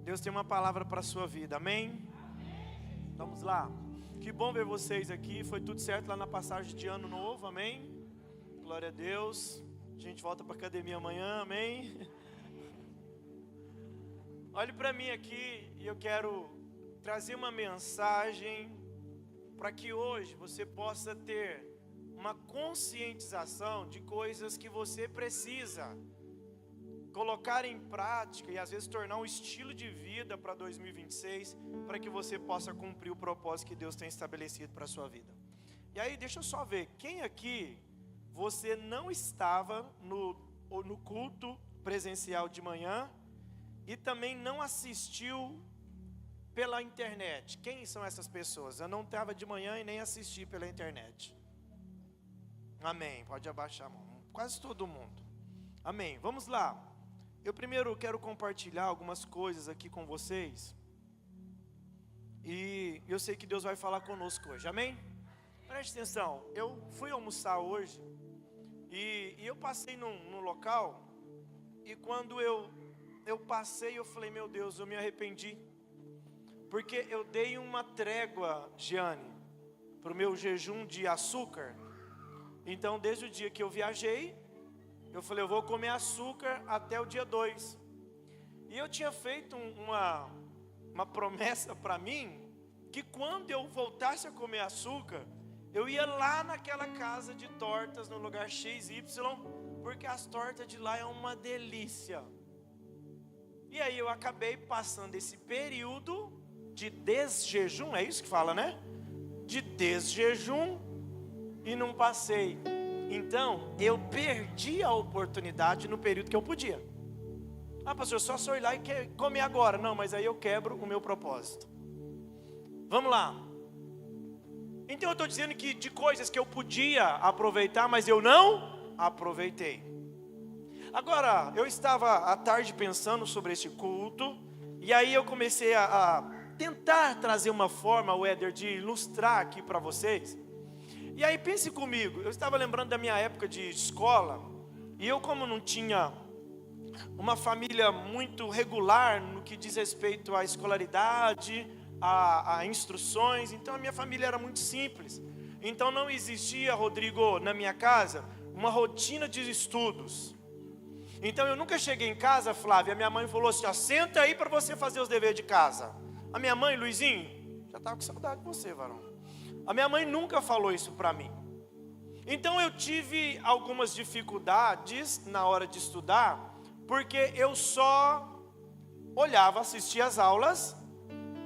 Deus tem uma palavra para a sua vida, amém? Vamos lá. Que bom ver vocês aqui. Foi tudo certo lá na passagem de ano novo, amém? Glória a Deus. A gente volta para a academia amanhã, amém? Olhe para mim aqui e eu quero trazer uma mensagem para que hoje você possa ter uma conscientização de coisas que você precisa colocar em prática e às vezes tornar um estilo de vida para 2026, para que você possa cumprir o propósito que Deus tem estabelecido para a sua vida. E aí deixa eu só ver, quem aqui você não estava no culto presencial de manhã e também não assistiu pela internet? Quem são essas pessoas? Eu não estava de manhã e nem assisti pela internet. Amém, pode abaixar a mão, quase todo mundo. Amém, vamos lá. Eu primeiro quero compartilhar algumas coisas aqui com vocês. E eu sei que Deus vai falar conosco hoje, amém? Preste atenção, eu fui almoçar hoje e eu passei num local. E quando eu passei, eu falei, meu Deus, eu me arrependi. Porque eu dei uma trégua, Giane, para o meu jejum de açúcar. Então desde o dia que eu viajei, eu falei, eu vou comer açúcar até o dia 2. E eu tinha feito uma promessa para mim, que quando eu voltasse a comer açúcar, eu ia lá naquela casa de tortas, no lugar XY, porque as tortas de lá é uma delícia. E aí eu acabei passando esse período de desjejum, é isso que fala, né? De desjejum, e não passei. Então, eu perdi a oportunidade no período que eu podia. Ah, pastor, só ir lá e comer agora. Não, mas aí eu quebro o meu propósito. Vamos lá. Então eu estou dizendo que de coisas que eu podia aproveitar, mas eu não aproveitei. Agora, eu estava à tarde pensando sobre esse culto, e aí eu comecei a tentar trazer uma forma, Éder, de ilustrar aqui para vocês. E aí pense comigo, eu estava lembrando da minha época de escola, e eu como não tinha uma família muito regular no que diz respeito à escolaridade, a instruções, então a minha família era muito simples. Então não existia, Rodrigo, na minha casa, uma rotina de estudos. Então eu nunca cheguei em casa, Flávia, a minha mãe falou assim, ó, senta aí para você fazer os deveres de casa. A minha mãe, Luizinho, já estava com saudade de você, varão. A minha mãe nunca falou isso para mim. Então eu tive algumas dificuldades na hora de estudar, porque eu só olhava, assistia às aulas,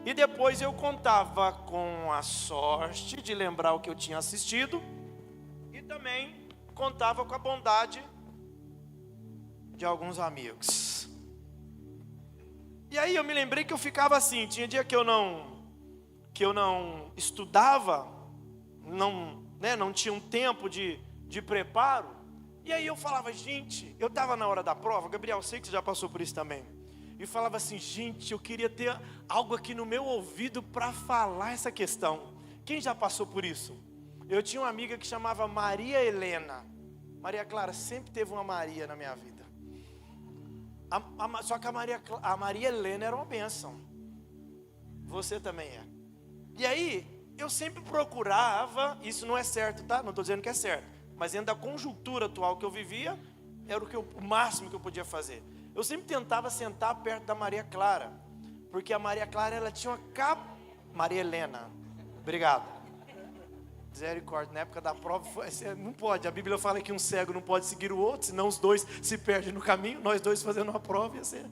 e depois eu contava com a sorte de lembrar o que eu tinha assistido, e também contava com a bondade de alguns amigos. E aí eu me lembrei que eu ficava assim, tinha dia que eu não estudava, não tinha um tempo de preparo, e aí eu falava, gente, eu estava na hora da prova, Gabriel, sei que você já passou por isso também, e falava assim, gente, eu queria ter algo aqui no meu ouvido para falar essa questão. Quem já passou por isso? Eu tinha uma amiga que chamava Maria Helena. Maria Clara, sempre teve uma Maria na minha vida. Só que a Maria Helena era uma bênção. Você também é. E aí, eu sempre procurava, isso não é certo, tá? Não estou dizendo que é certo, mas dentro da conjuntura atual que eu vivia, era o máximo que eu podia fazer. Eu sempre tentava sentar perto da Maria Clara, porque a Maria Clara, ela tinha uma Maria Helena, obrigado. Misericórdia, na época da prova, não pode, a Bíblia fala que um cego não pode seguir o outro, senão os dois se perdem no caminho, nós dois fazendo uma prova, ia ser...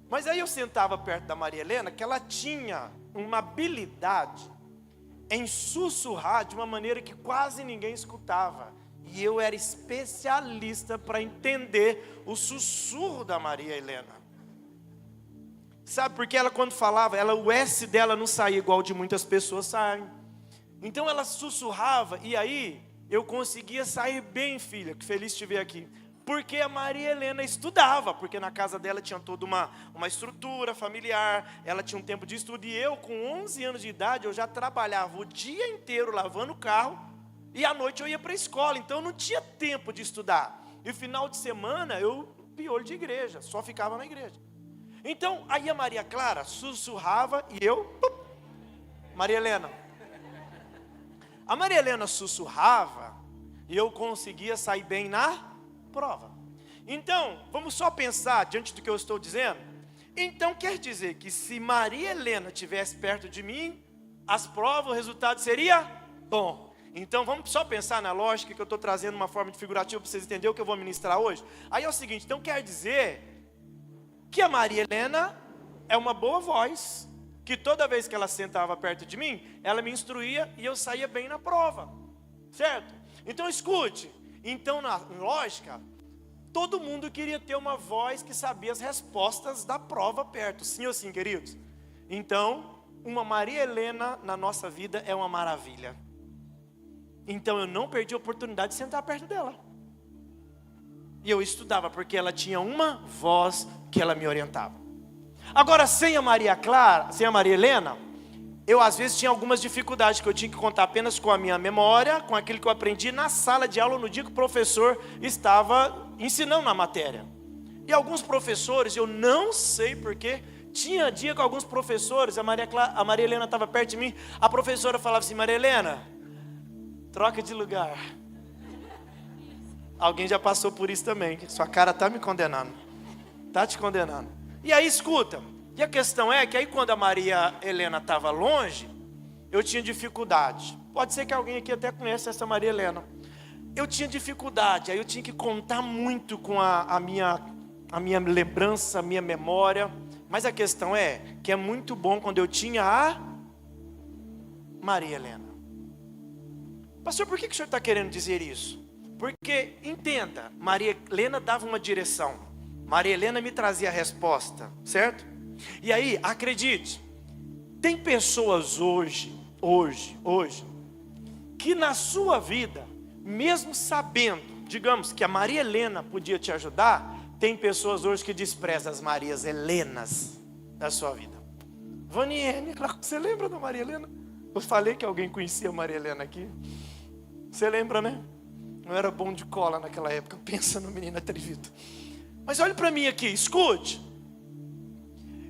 Mas aí eu sentava perto da Maria Helena, que ela tinha uma habilidade em sussurrar de uma maneira que quase ninguém escutava. E eu era especialista para entender o sussurro da Maria Helena. Sabe, porque ela quando falava, o S dela não saía igual de muitas pessoas saem. Então ela sussurrava, e aí eu conseguia sair bem, filha, que feliz te ver aqui. Porque a Maria Helena estudava, porque na casa dela tinha toda uma estrutura familiar, ela tinha um tempo de estudo, e eu com 11 anos de idade, eu já trabalhava o dia inteiro lavando o carro, e à noite eu ia para a escola, então eu não tinha tempo de estudar. E final de semana eu piolho de igreja, só ficava na igreja. Então, aí a Maria Clara sussurrava e eu, Maria Helena. A Maria Helena sussurrava e eu conseguia sair bem na prova. Então, vamos só pensar diante do que eu estou dizendo. Então, quer dizer que se Maria Helena estivesse perto de mim, as provas, o resultado seria bom. Então, vamos só pensar na lógica que eu estou trazendo uma forma de figurativa para vocês entenderem o que eu vou ministrar hoje. Aí é o seguinte, então quer dizer que a Maria Helena é uma boa voz, que toda vez que ela sentava perto de mim, ela me instruía e eu saía bem na prova, certo? Então escute, então na lógica, todo mundo queria ter uma voz que sabia as respostas da prova perto, sim ou sim, queridos? Então, uma Maria Helena na nossa vida é uma maravilha. Então eu não perdi a oportunidade de sentar perto dela. E eu estudava, porque ela tinha uma voz que ela me orientava. Agora, sem a Maria Clara, sem a Maria Helena, eu às vezes tinha algumas dificuldades, que eu tinha que contar apenas com a minha memória, com aquilo que eu aprendi na sala de aula, no dia que o professor estava ensinando a matéria. E alguns professores, eu não sei porquê, tinha dia com alguns professores, a Maria Helena estava perto de mim, a professora falava assim, Maria Helena, troca de lugar. Alguém já passou por isso também. Sua cara está me condenando. Está te condenando. E aí escuta. E a questão é que aí quando a Maria Helena estava longe, eu tinha dificuldade. Pode ser que alguém aqui até conheça essa Maria Helena. Eu tinha dificuldade. Aí eu tinha que contar muito com a minha lembrança, a minha memória. Mas a questão é que é muito bom quando eu tinha a Maria Helena. Pastor, por que o senhor está querendo dizer isso? Porque, entenda, Maria Helena dava uma direção, Maria Helena me trazia a resposta, certo? E aí, acredite, tem pessoas hoje, que na sua vida, mesmo sabendo, digamos, que a Maria Helena podia te ajudar, tem pessoas hoje que desprezam as Marias Helenas da sua vida. Vaniene, você lembra da Maria Helena? Eu falei que alguém conhecia a Maria Helena aqui. Você lembra, né? Não era bom de cola naquela época. Pensa no menino atrevido. Mas olhe para mim aqui, escute.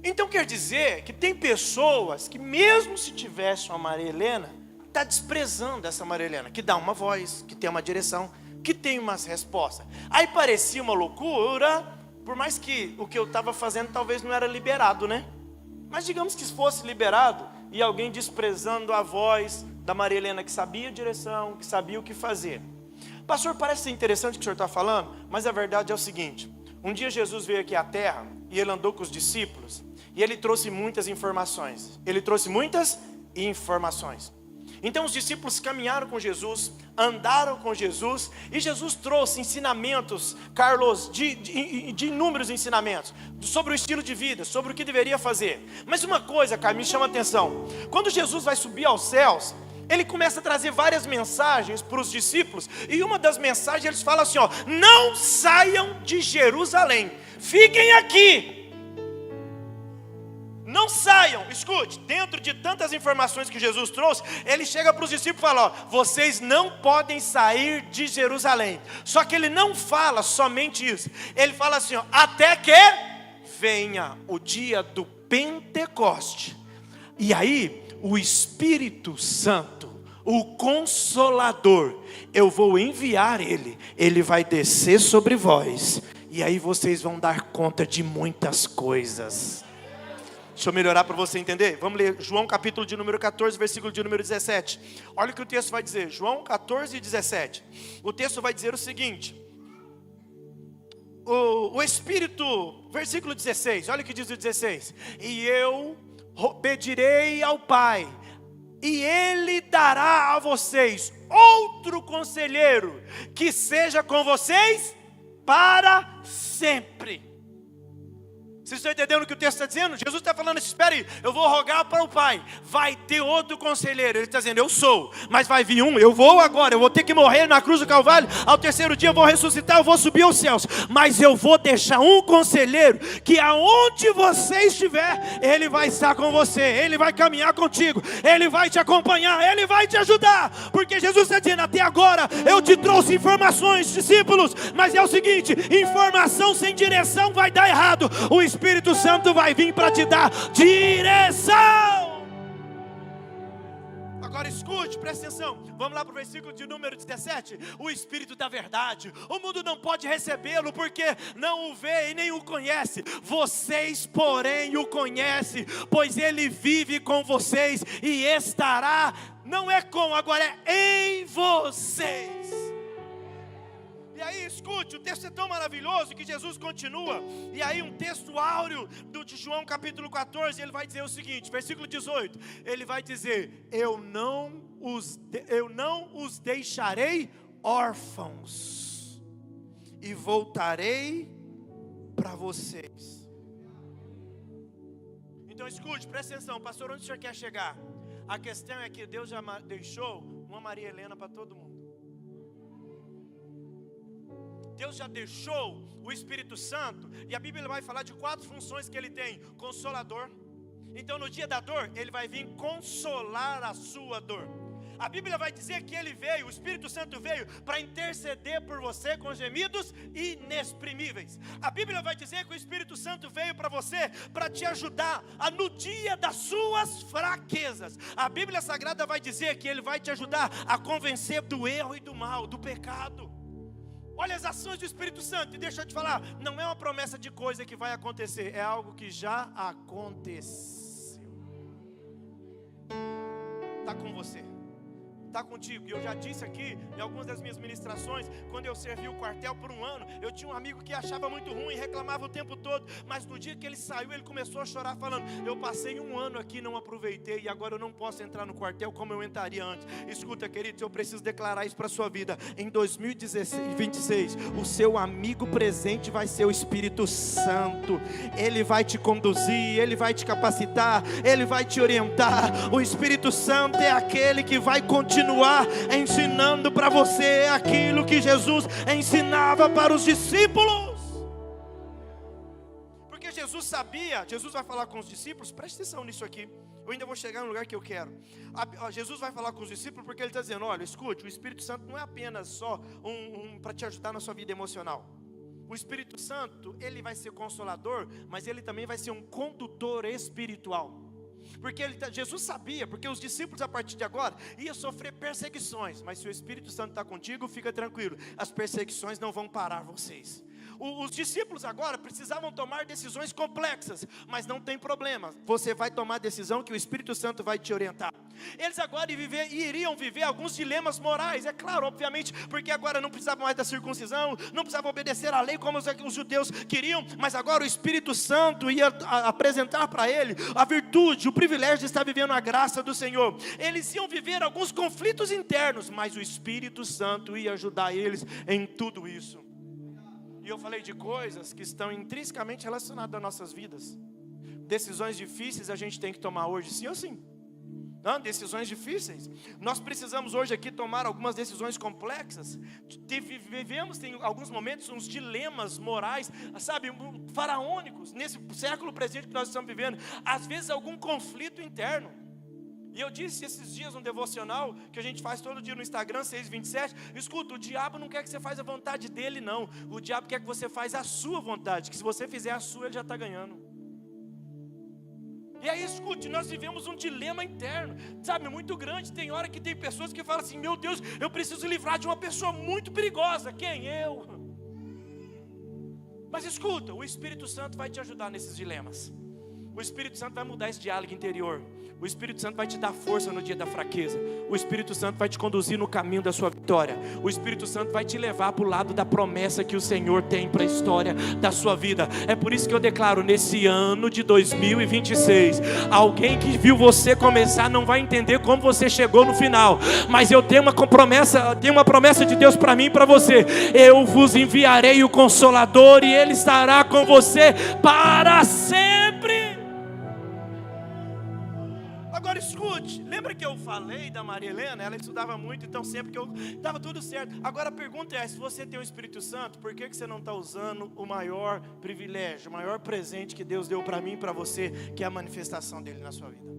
Então quer dizer que tem pessoas que mesmo se tivesse uma Maria Helena, está desprezando essa Maria Helena, que dá uma voz, que tem uma direção, que tem umas respostas. Aí parecia uma loucura, por mais que o que eu estava fazendo talvez não era liberado, né? Mas digamos que fosse liberado e alguém desprezando a voz da Maria Helena, que sabia a direção, que sabia o que fazer. Pastor, parece ser interessante o que o senhor está falando, mas a verdade é o seguinte: um dia Jesus veio aqui à terra e ele andou com os discípulos e ele trouxe muitas informações. Então os discípulos caminharam com Jesus, andaram com Jesus, e Jesus trouxe ensinamentos, Carlos, de inúmeros ensinamentos, sobre o estilo de vida, sobre o que deveria fazer. Mas uma coisa, cara, me chama a atenção: quando Jesus vai subir aos céus, ele começa a trazer várias mensagens para os discípulos, e uma das mensagens eles falam assim, ó: não saiam de Jerusalém, fiquem aqui. Não saiam, escute, dentro de tantas informações que Jesus trouxe, ele chega para os discípulos e fala, ó: vocês não podem sair de Jerusalém. Só que ele não fala somente isso, ele fala assim, ó: até que venha o dia do Pentecoste. E aí, o Espírito Santo, o Consolador, eu vou enviar ele vai descer sobre vós, e aí vocês vão dar conta de muitas coisas. Deixa eu melhorar para você entender. Vamos ler João capítulo de número 14, versículo de número 17. Olha o que o texto vai dizer. João 14, 17. O texto vai dizer o seguinte. O Espírito, versículo 16. Olha o que diz o 16. E eu pedirei ao Pai, e Ele dará a vocês outro conselheiro, que seja com vocês para sempre. Vocês estão entendendo o que o texto está dizendo? Jesus está falando assim, espera aí, eu vou rogar para o Pai, vai ter outro conselheiro. Ele está dizendo, eu sou, mas vai vir um, eu vou agora, eu vou ter que morrer na cruz do Calvário, ao terceiro dia eu vou ressuscitar, eu vou subir aos céus, mas eu vou deixar um conselheiro, que aonde você estiver, ele vai estar com você, ele vai caminhar contigo, ele vai te acompanhar, ele vai te ajudar, porque Jesus está dizendo, até agora eu te trouxe informações, discípulos, mas é o seguinte, informação sem direção vai dar errado. O Espírito Santo vai vir para te dar direção. Agora escute, presta atenção. Vamos lá para o versículo de número 17. O Espírito da verdade, o mundo não pode recebê-lo, porque não o vê e nem o conhece. Vocês, porém, o conhecem, pois ele vive com vocês e estará, não é com, agora é em vocês. E aí escute, o texto é tão maravilhoso que Jesus continua. E aí um texto áureo de João capítulo 14, ele vai dizer o seguinte, versículo 18. Ele vai dizer, eu não os deixarei órfãos, e voltarei para vocês. Então escute, presta atenção, pastor, onde o senhor quer chegar? A questão é que Deus já deixou uma Maria Helena para todo mundo. Deus já deixou o Espírito Santo, e a Bíblia vai falar de 4 funções que ele tem. Consolador. Então no dia da dor, ele vai vir consolar a sua dor. A Bíblia vai dizer que ele veio, o Espírito Santo veio para interceder por você com gemidos inexprimíveis. A Bíblia vai dizer que o Espírito Santo veio para você, para te ajudar no dia das suas fraquezas. A Bíblia Sagrada vai dizer que ele vai te ajudar a convencer do erro e do mal, do pecado. Olha as ações do Espírito Santo, e deixa eu te falar, não é uma promessa de coisa que vai acontecer, é algo que já aconteceu. Está com você, está contigo. E eu já disse aqui em algumas das minhas ministrações, quando eu servi o quartel por 1 ano, eu tinha um amigo que achava muito ruim, reclamava o tempo todo, mas no dia que ele saiu, ele começou a chorar falando, eu passei 1 ano aqui, não aproveitei, e agora eu não posso entrar no quartel como eu entraria antes. Escuta, queridos, eu preciso declarar isso para a sua vida. Em 2026, o seu amigo presente vai ser o Espírito Santo. Ele vai te conduzir, ele vai te capacitar, ele vai te orientar. O Espírito Santo é aquele que vai continuar ensinando para você aquilo que Jesus ensinava para os discípulos. Porque Jesus sabia, Jesus vai falar com os discípulos, preste atenção nisso aqui, eu ainda vou chegar no lugar que eu quero. Jesus vai falar com os discípulos porque ele está dizendo, olha, escute, o Espírito Santo não é apenas só para te ajudar na sua vida emocional. O Espírito Santo, ele vai ser consolador, mas ele também vai ser um condutor espiritual. Porque Jesus sabia, porque os discípulos a partir de agora iam sofrer perseguições, mas se o Espírito Santo está contigo, fica tranquilo, as perseguições não vão parar vocês. Os discípulos agora precisavam tomar decisões complexas, mas não tem problema, você vai tomar a decisão que o Espírito Santo vai te orientar. Eles agora iriam viver alguns dilemas morais, é claro, obviamente, porque agora não precisavam mais da circuncisão, não precisavam obedecer à lei como os judeus queriam, mas agora o Espírito Santo ia apresentar para ele a virtude, o privilégio de estar vivendo a graça do Senhor. Eles iam viver alguns conflitos internos, mas o Espírito Santo ia ajudar eles em tudo isso. E eu falei de coisas que estão intrinsecamente relacionadas às nossas vidas. Decisões difíceis a gente tem que tomar hoje, sim ou sim? Não, decisões difíceis. Nós precisamos hoje aqui tomar algumas decisões complexas. Vivemos em alguns momentos uns dilemas morais, sabe, faraônicos, nesse século presente que nós estamos vivendo. Às vezes algum conflito interno. E eu disse esses dias no devocional, que a gente faz todo dia no Instagram, 6:27, escuta, o diabo não quer que você faça a vontade dele não, o diabo quer que você faça a sua vontade, que se você fizer a sua, ele já está ganhando. E aí escute, nós vivemos um dilema interno, sabe, muito grande. Tem hora que tem pessoas que falam assim, meu Deus, eu preciso livrar de uma pessoa muito perigosa. Quem? Eu. Mas escuta, o Espírito Santo vai te ajudar nesses dilemas. O Espírito Santo vai mudar esse diálogo interior. O Espírito Santo vai te dar força no dia da fraqueza. O Espírito Santo vai te conduzir no caminho da sua vitória. O Espírito Santo vai te levar para o lado da promessa que o Senhor tem para a história da sua vida. É por isso que eu declaro, nesse ano de 2026, alguém que viu você começar não vai entender como você chegou no final, mas eu tenho uma promessa de Deus para mim e para você. Eu vos enviarei o Consolador e Ele estará com você para sempre. Agora escute, lembra que eu falei da Maria Helena? Ela estudava muito, então sempre que eu estava tudo certo. Agora a pergunta é, se você tem o Espírito Santo, por que você não está usando o maior privilégio, o maior presente que Deus deu para mim e para você, que é a manifestação dele na sua vida?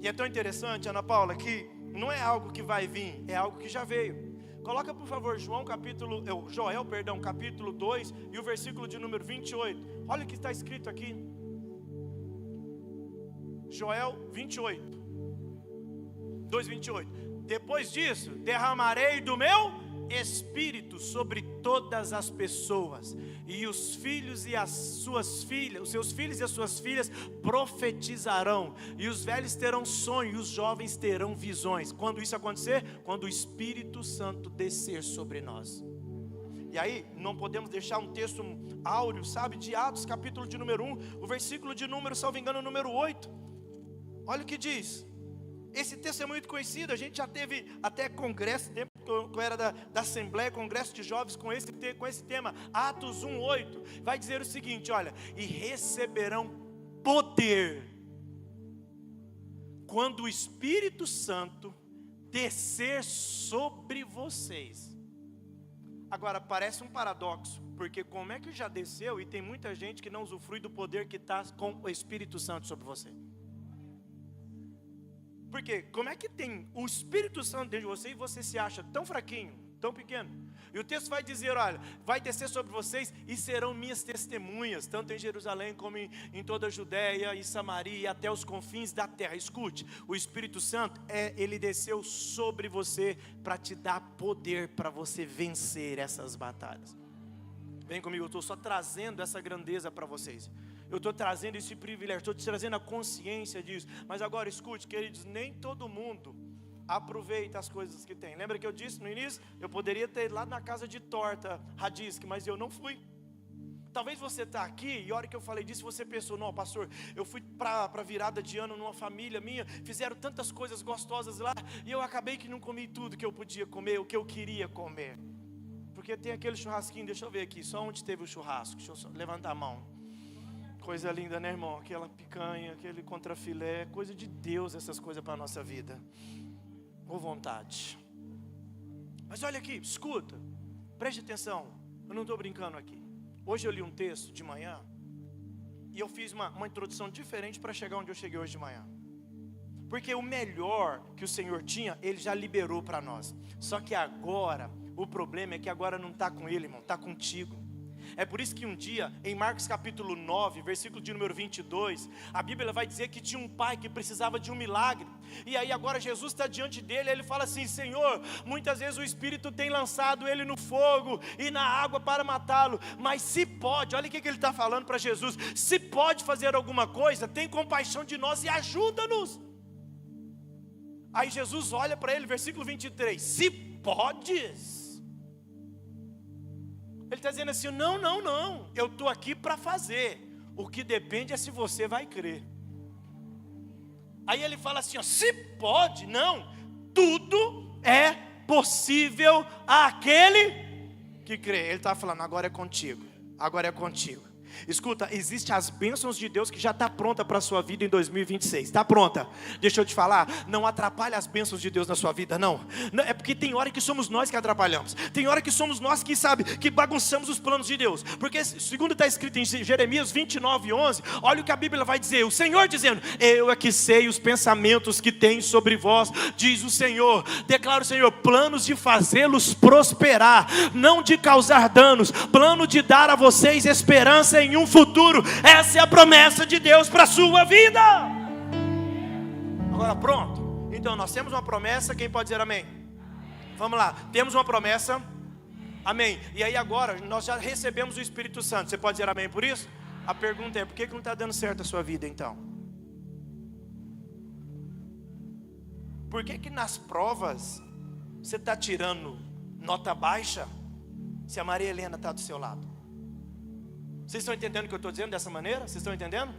E é tão interessante, Ana Paula, que não é algo que vai vir, é algo que já veio. Coloca por favor Joel capítulo 2 e o versículo de número 28. Olha o que está escrito aqui. Joel 28, 2:28. Depois disso, derramarei do meu Espírito sobre todas as pessoas, e os filhos e as suas filhas, os seus filhos e as suas filhas profetizarão, e os velhos terão sonhos, e os jovens terão visões. Quando isso acontecer? Quando o Espírito Santo descer sobre nós. E aí, não podemos deixar um texto áureo, sabe, de Atos, capítulo de número 1, o versículo de número, salvo engano, número 8. Olha o que diz. Esse texto é muito conhecido, a gente já teve até congresso, tempo que eu era da Assembleia, congresso de jovens com esse tema, Atos 1:8, vai dizer o seguinte, olha, e receberão poder, quando o Espírito Santo descer sobre vocês. Agora, parece um paradoxo, porque como é que já desceu e tem muita gente que não usufrui do poder que está com o Espírito Santo sobre você? Porque como é que tem o Espírito Santo dentro de você e você se acha tão fraquinho, tão pequeno? E o texto vai dizer, olha, vai descer sobre vocês e serão minhas testemunhas, tanto em Jerusalém como em toda a Judéia e Samaria e até os confins da terra. Escute, o Espírito Santo, ele desceu sobre você para te dar poder para você vencer essas batalhas. Vem comigo, eu estou só trazendo essa grandeza para vocês. Eu estou trazendo esse privilégio, estou trazendo a consciência disso. Mas agora escute, queridos, nem todo mundo aproveita as coisas que tem. Lembra que eu disse no início? Eu poderia ter ido lá na casa de torta, Radisque, mas eu não fui. Talvez você está aqui e a hora que eu falei disso você pensou, não pastor, eu fui para virada de ano numa família minha, fizeram tantas coisas gostosas lá e eu acabei que não comi tudo que eu podia comer, o que eu queria comer. Porque tem aquele churrasquinho, deixa eu ver aqui, só onde teve o churrasco, deixa eu só levantar a mão. Coisa linda, né, irmão? Aquela picanha, aquele contrafilé, coisa de Deus essas coisas para a nossa vida. Ou vontade. Mas olha aqui, escuta, preste atenção, eu não estou brincando aqui. Hoje eu li um texto de manhã e eu fiz uma introdução diferente para chegar onde eu cheguei hoje de manhã. Porque o melhor que o Senhor tinha, Ele já liberou para nós. Só que agora, o problema é que agora não está com Ele, irmão, está contigo. É por isso que um dia, em Marcos capítulo 9, versículo de número 22, a Bíblia vai dizer que tinha um pai que precisava de um milagre. E aí agora Jesus está diante dele, ele fala assim, Senhor, muitas vezes o Espírito tem lançado ele no fogo e na água para matá-lo. Mas se pode, olha o que ele está falando para Jesus, se pode fazer alguma coisa, tem compaixão de nós e ajuda-nos. Aí Jesus olha para ele, versículo 23, se podes... Ele está dizendo assim, não, eu estou aqui para fazer, o que depende é se você vai crer. Aí ele fala assim, ó, se pode, não, tudo é possível àquele que crê. Ele está falando, agora é contigo, agora é contigo. Escuta, existem as bênçãos de Deus que já está pronta para a sua vida em 2026, está pronta. Deixa eu te falar, não atrapalha as bênçãos de Deus na sua vida, não. É porque tem hora que somos nós que atrapalhamos, tem hora que somos nós que, sabe, que bagunçamos os planos de Deus. Porque segundo está escrito em Jeremias 29:11, olha o que a Bíblia vai dizer, o Senhor dizendo, eu é que sei os pensamentos que tenho sobre vós, diz o Senhor, declara o Senhor, planos de fazê-los prosperar, não de causar danos, plano de dar a vocês esperança em um futuro. Essa é a promessa de Deus para a sua vida. Agora pronto, então nós temos uma promessa, quem pode dizer amém? Vamos lá, temos uma promessa, amém. E aí agora nós já recebemos o Espírito Santo, você pode dizer amém por isso? A pergunta é, por que não está dando certo a sua vida então? Por que nas provas você está tirando nota baixa se a Maria Helena está do seu lado? Vocês estão entendendo o que eu estou dizendo dessa maneira? Vocês estão entendendo?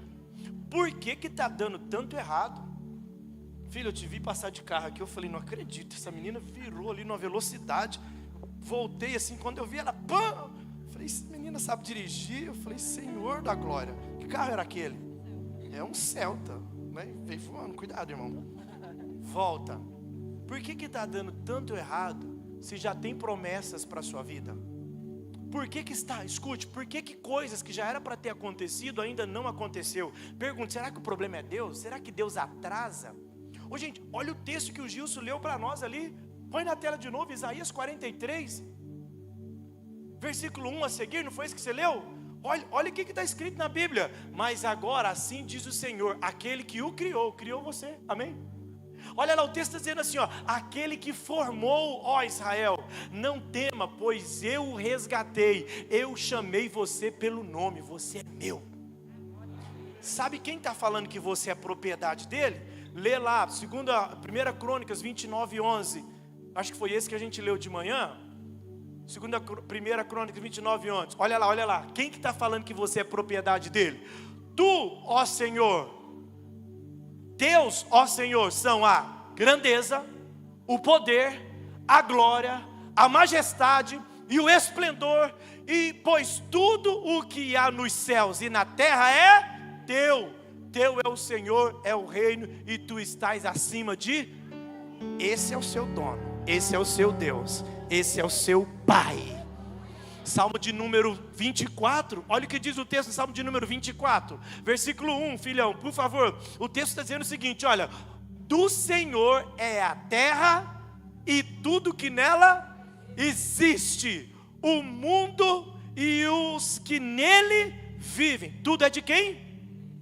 Por que está dando tanto errado? Filho, eu te vi passar de carro aqui, eu falei, não acredito, essa menina virou ali numa velocidade, voltei assim, quando eu vi ela, pã! Falei, essa menina sabe dirigir? Eu falei, Senhor da glória, que carro era aquele? É um Celta, né? Veio voando, cuidado irmão. Volta. Por que está dando tanto errado, se já tem promessas para a sua vida? Por que está, escute, por que coisas que já era para ter acontecido ainda não aconteceu? Pergunte, será que o problema é Deus? Será que Deus atrasa? Ô gente, olha o texto que o Gilson leu para nós ali, Põe na tela de novo, Isaías 43, versículo 1 a seguir, não foi isso que você leu? Olha o que está escrito na Bíblia. Mas agora assim diz o Senhor, aquele que o criou você, amém? Olha lá, o texto está dizendo assim, ó: aquele que formou, ó Israel, não tema, pois eu o resgatei, eu chamei você pelo nome, você é meu. Sabe quem está falando que você é propriedade dele? Lê lá, 1 Crônicas 29:11, acho que foi esse que a gente leu de manhã. 1 Crônicas 29:11, olha lá, quem que está falando que você é propriedade dele? Tu, ó Senhor, Deus, ó Senhor, são a grandeza, o poder, a glória, a majestade e o esplendor, e pois tudo o que há nos céus e na terra é teu é o Senhor, é o reino, e tu estás acima de... Esse é o seu dono, esse é o seu Deus, esse é o seu Pai. Salmo de número 24, olha o que diz o texto, Salmo de número 24, versículo 1, filhão, por favor. O texto está dizendo o seguinte, olha: do Senhor é a terra e tudo que nela existe, o mundo e os que nele vivem. Tudo é de quem?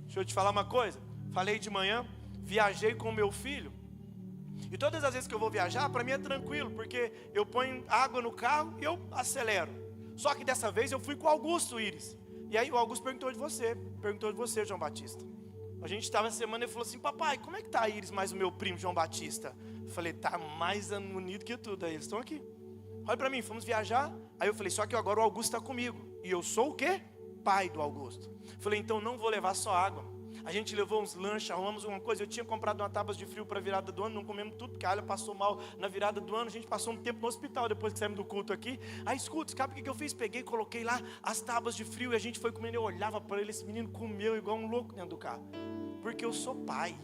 Deixa eu te falar uma coisa, falei de manhã, viajei com meu filho, e todas as vezes que eu vou viajar, para mim é tranquilo, porque eu ponho água no carro e eu acelero. Só que dessa vez eu fui com o Augusto, Iris. E aí o Augusto perguntou de você, João Batista. A gente estava essa semana e ele falou assim: papai, como é que está a Iris mais o meu primo João Batista? Eu falei: tá mais bonito que tudo. Aí eles estão aqui. Olha para mim, fomos viajar. Aí eu falei: só que agora o Augusto está comigo. E eu sou o quê? Pai do Augusto. Falei: então não vou levar só água. A gente levou uns lanches, arrumamos alguma coisa. Eu tinha comprado uma tábua de frio para a virada do ano, não comemos tudo, porque a Alia passou mal na virada do ano. A gente passou um tempo no hospital depois que saímos do culto aqui. Aí escuta, sabe o que eu fiz? Peguei, coloquei lá as tábuas de frio e a gente foi comendo. Eu olhava para ele, esse menino comeu igual um louco dentro do carro, porque eu sou pai.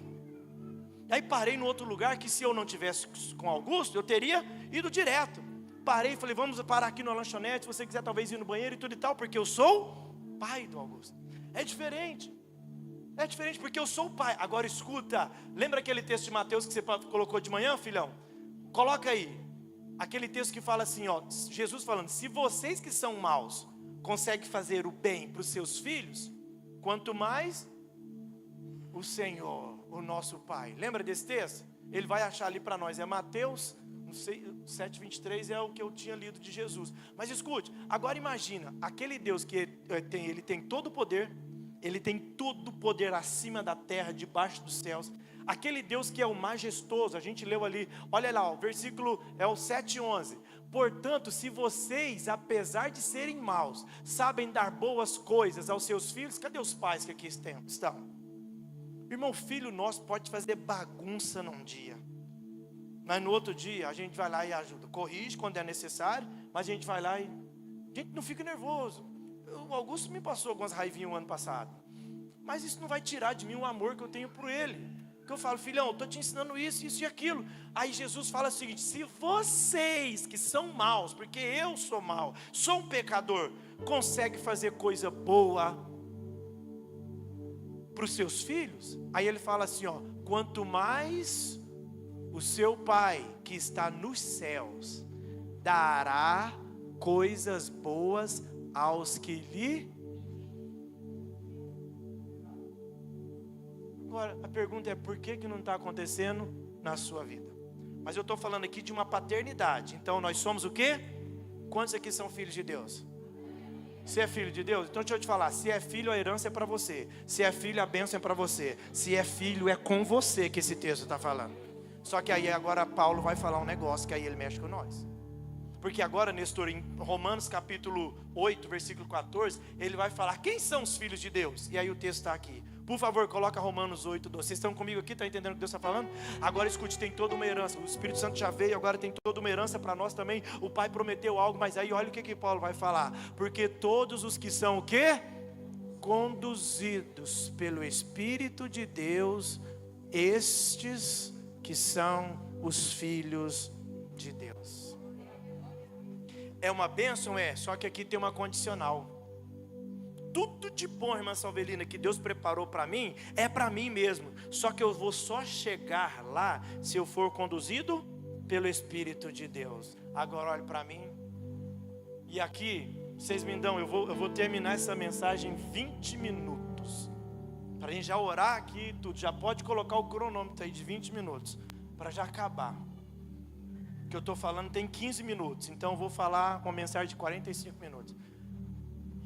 Aí parei no outro lugar que, se eu não tivesse com Augusto, eu teria ido direto. Parei e falei: vamos parar aqui na lanchonete, se você quiser talvez ir no banheiro e tudo e tal, porque eu sou pai do Augusto. É diferente porque eu sou o pai. Agora escuta, lembra aquele texto de Mateus que você colocou de manhã, filhão? Coloca aí, aquele texto que fala assim, ó, Jesus falando: se vocês que são maus conseguem fazer o bem para os seus filhos, quanto mais o Senhor, o nosso Pai. Lembra desse texto? Ele vai achar ali para nós, é Mateus, não sei, 7:23 é o que eu tinha lido de Jesus. Mas escute, agora imagina, aquele Deus que ele tem todo o poder, ele tem todo o poder acima da terra, debaixo dos céus. Aquele Deus que é o majestoso, a gente leu ali, olha lá, o versículo é o 7:11. Portanto, se vocês, apesar de serem maus, sabem dar boas coisas aos seus filhos, cadê os pais que aqui estão? Irmão, filho nosso pode fazer bagunça num dia, mas no outro dia a gente vai lá e ajuda, corrige quando é necessário, mas a gente vai lá e a gente não fica nervoso. O Augusto me passou algumas raivinhas o ano passado, mas isso não vai tirar de mim o amor que eu tenho por ele. Que eu falo: filhão, eu estou te ensinando isso e aquilo. Aí Jesus fala o seguinte: se vocês que são maus, porque eu sou mau, sou um pecador, conseguem fazer coisa boa para os seus filhos, aí ele fala assim, ó: quanto mais o seu Pai que está nos céus dará coisas boas aos que lhe... Agora a pergunta é: por que não está acontecendo na sua vida? Mas eu estou falando aqui de uma paternidade. Então nós somos o quê? Quantos aqui são filhos de Deus? Você é filho de Deus? Então deixa eu te falar: se é filho, a herança é para você. Se é filho, a bênção é para você. Se é filho, é com você que esse texto está falando. Só que aí agora Paulo vai falar um negócio que aí ele mexe com nós. Porque agora, Nestor, em Romanos capítulo 8, versículo 14, ele vai falar quem são os filhos de Deus. E aí o texto está aqui. Por favor, coloca Romanos 8, 12. Vocês estão comigo aqui? Está entendendo o que Deus está falando? Agora escute, tem toda uma herança. O Espírito Santo já veio, agora tem toda uma herança para nós também. O Pai prometeu algo, mas aí olha o que Paulo vai falar. Porque todos os que são o quê? Conduzidos pelo Espírito de Deus, estes que são os filhos de Deus. É uma bênção? É, só que aqui tem uma condicional. Tudo de bom, irmã Salvelina, que Deus preparou para mim, é para mim mesmo. Só que eu vou só chegar lá se eu for conduzido pelo Espírito de Deus. Agora olhe para mim. E aqui, vocês me dão, eu vou terminar essa mensagem em 20 minutos. Para a gente já orar aqui, tudo. Já pode colocar o cronômetro aí de 20 minutos. Para já acabar. O que eu estou falando tem 15 minutos. Então eu vou falar uma mensagem de 45 minutos.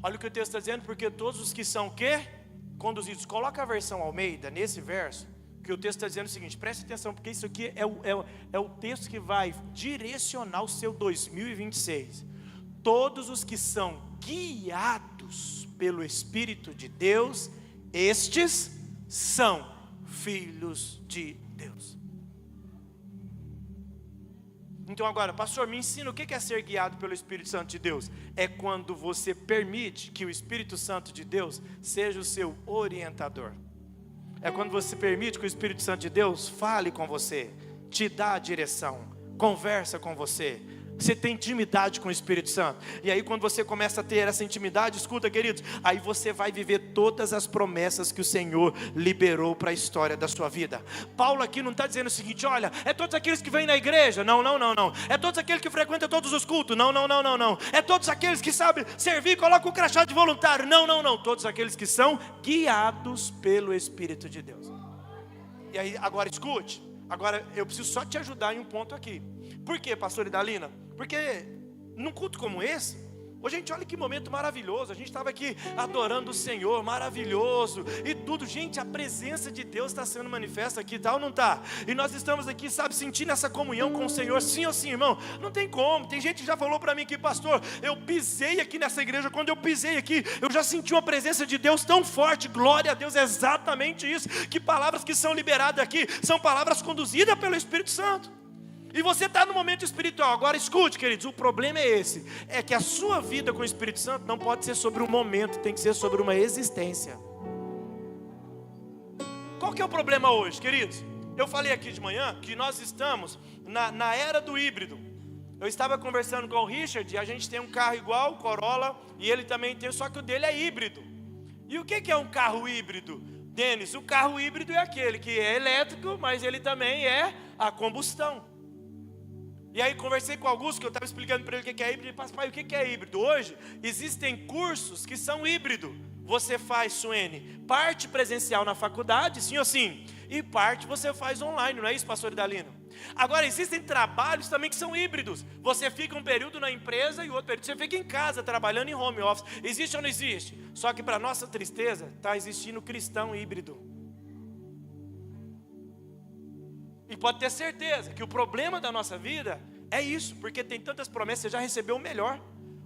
Olha o que o texto está dizendo. Porque todos os que são o quê? Conduzidos. Coloca a versão Almeida nesse verso. Que o texto está dizendo o seguinte. Preste atenção, porque isso aqui é o texto que vai direcionar o seu 2026. Todos os que são guiados pelo Espírito de Deus, estes são filhos de Deus. Então agora, pastor, me ensina o que é ser guiado pelo Espírito Santo de Deus. É quando você permite que o Espírito Santo de Deus seja o seu orientador. É quando você permite que o Espírito Santo de Deus fale com você, te dá a direção, conversa com você. Você tem intimidade com o Espírito Santo. E aí quando você começa a ter essa intimidade, escuta, queridos, aí você vai viver todas as promessas que o Senhor liberou para a história da sua vida. Paulo aqui não está dizendo o seguinte, olha, é todos aqueles que vêm na igreja. Não. É todos aqueles que frequentam todos os cultos. Não. É todos aqueles que sabem servir e colocam o crachá de voluntário. Não. Todos aqueles que são guiados pelo Espírito de Deus. E aí, agora escute. Agora eu preciso só te ajudar em um ponto aqui. Por quê, pastor Idalina? Porque num culto como esse, gente, olha que momento maravilhoso. A gente estava aqui adorando o Senhor, maravilhoso e tudo. Gente, a presença de Deus está sendo manifesta aqui, tá ou não está? E nós estamos aqui, sabe, sentindo essa comunhão com o Senhor, sim ou sim, irmão? Não tem como. Tem gente que já falou para mim que, pastor, eu pisei aqui nessa igreja. Quando eu pisei aqui, eu já senti uma presença de Deus tão forte. Glória a Deus, é exatamente isso. Que palavras que são liberadas aqui são palavras conduzidas pelo Espírito Santo. E você está no momento espiritual. Agora escute, queridos, o problema é esse. É que a sua vida com o Espírito Santo não pode ser sobre um momento, tem que ser sobre uma existência. Qual que é o problema hoje, queridos? Eu falei aqui de manhã que nós estamos na era do híbrido. Eu estava conversando com o Richard e a gente tem um carro igual, o Corolla, e ele também tem, só que o dele é híbrido. E o que é um carro híbrido? Denis, o carro híbrido é aquele que é elétrico, mas ele também é a combustão. E aí conversei com o Augusto, que eu estava explicando para ele o que é híbrido. Ele falou, pai, o que é híbrido? Hoje existem cursos que são híbrido. Você faz, Suene, parte presencial na faculdade, sim ou sim, e parte você faz online, não é isso, pastor Idalino? Agora existem trabalhos também que são híbridos. Você fica um período na empresa e outro período você fica em casa trabalhando em home office. Existe ou não existe? Só que para nossa tristeza está existindo cristão híbrido. E pode ter certeza que o problema da nossa vida é isso, porque tem tantas promessas, você já recebeu o melhor.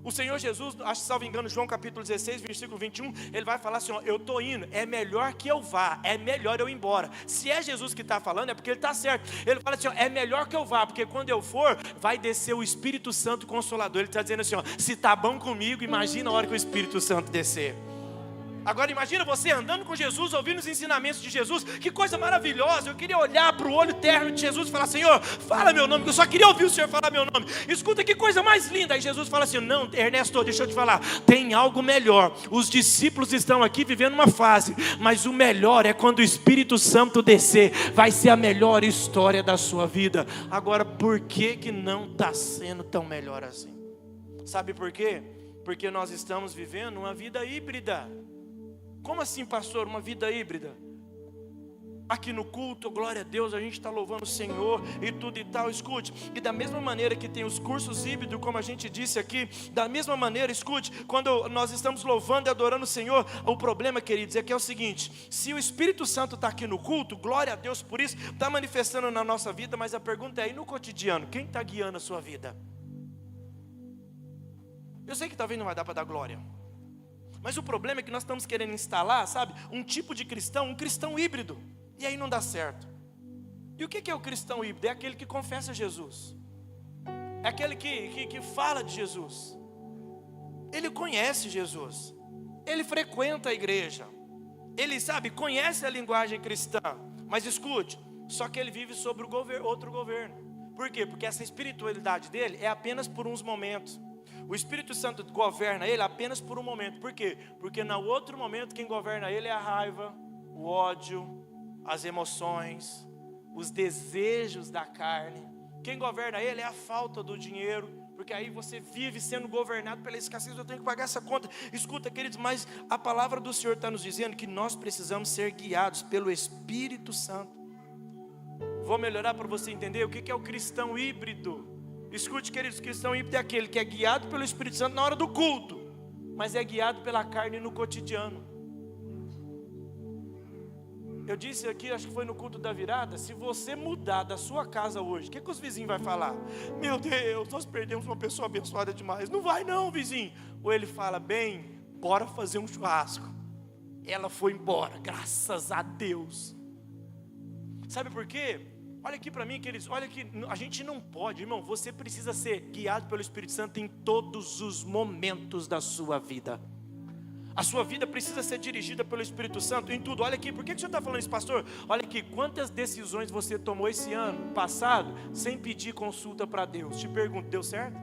O Senhor Jesus, acho que salvo engano, João capítulo 16, versículo 21, ele vai falar assim, ó, eu estou indo, é melhor que eu vá, é melhor eu ir embora. Se é Jesus que está falando, é porque ele está certo. Ele fala assim, ó, é melhor que eu vá, porque quando eu for, vai descer o Espírito Santo Consolador. Ele está dizendo assim, ó, se está bom comigo, imagina a hora que o Espírito Santo descer. Agora imagina você andando com Jesus, ouvindo os ensinamentos de Jesus. Que coisa maravilhosa. Eu queria olhar para o olho terno de Jesus e falar, Senhor, fala meu nome, que eu só queria ouvir o Senhor falar meu nome. Escuta que coisa mais linda. Aí Jesus fala assim, não, Ernesto, deixa eu te falar, tem algo melhor. Os discípulos estão aqui vivendo uma fase, mas o melhor é quando o Espírito Santo descer. Vai ser a melhor história da sua vida. Agora, por que não está sendo tão melhor assim? Sabe por quê? Porque nós estamos vivendo uma vida híbrida. Como assim, pastor, uma vida híbrida? Aqui no culto, glória a Deus, a gente está louvando o Senhor e tudo e tal, escute. E da mesma maneira que tem os cursos híbridos, como a gente disse aqui, da mesma maneira, escute, quando nós estamos louvando e adorando o Senhor, o problema, queridos, é que é o seguinte, se o Espírito Santo está aqui no culto, glória a Deus por isso, está manifestando na nossa vida, mas a pergunta é, e no cotidiano, quem está guiando a sua vida? Eu sei que talvez não vai dar para dar glória. Mas o problema é que nós estamos querendo instalar, sabe, um tipo de cristão, um cristão híbrido. E aí não dá certo. E o que é o cristão híbrido? É aquele que confessa Jesus. É aquele que fala de Jesus. Ele conhece Jesus. Ele frequenta a igreja. Ele, sabe, conhece a linguagem cristã. Mas escute, só que ele vive sobre outro governo. Por quê? Porque essa espiritualidade dele é apenas por uns momentos. O Espírito Santo governa ele apenas por um momento. Por quê? Porque no outro momento quem governa ele é a raiva, o ódio, as emoções, os desejos da carne Quem governa ele é a falta do dinheiro, porque aí você vive sendo governado pela escassez. Eu tenho que pagar essa conta. Escuta, queridos, mas a palavra do Senhor está nos dizendo que nós precisamos ser guiados pelo Espírito Santo. Vou melhorar para você entender o que é o cristão híbrido. Escute, queridos, o cristão híbrido é aquele que é guiado pelo Espírito Santo na hora do culto, mas é guiado pela carne no cotidiano. Eu disse aqui, acho que foi no culto da virada, se você mudar da sua casa hoje, o que os vizinhos vão falar? Meu Deus, nós perdemos uma pessoa abençoada demais. Não vai não, vizinho. Ou ele fala, bem, bora fazer um churrasco. Ela foi embora, graças a Deus. Sabe por quê? Olha aqui para mim, queridos, olha aqui, a gente não pode, irmão, você precisa ser guiado pelo Espírito Santo em todos os momentos da sua vida. A sua vida precisa ser dirigida pelo Espírito Santo em tudo. Olha aqui, por que o senhor está falando isso, pastor? Olha aqui, quantas decisões você tomou esse ano passado sem pedir consulta para Deus? Te pergunto, deu certo?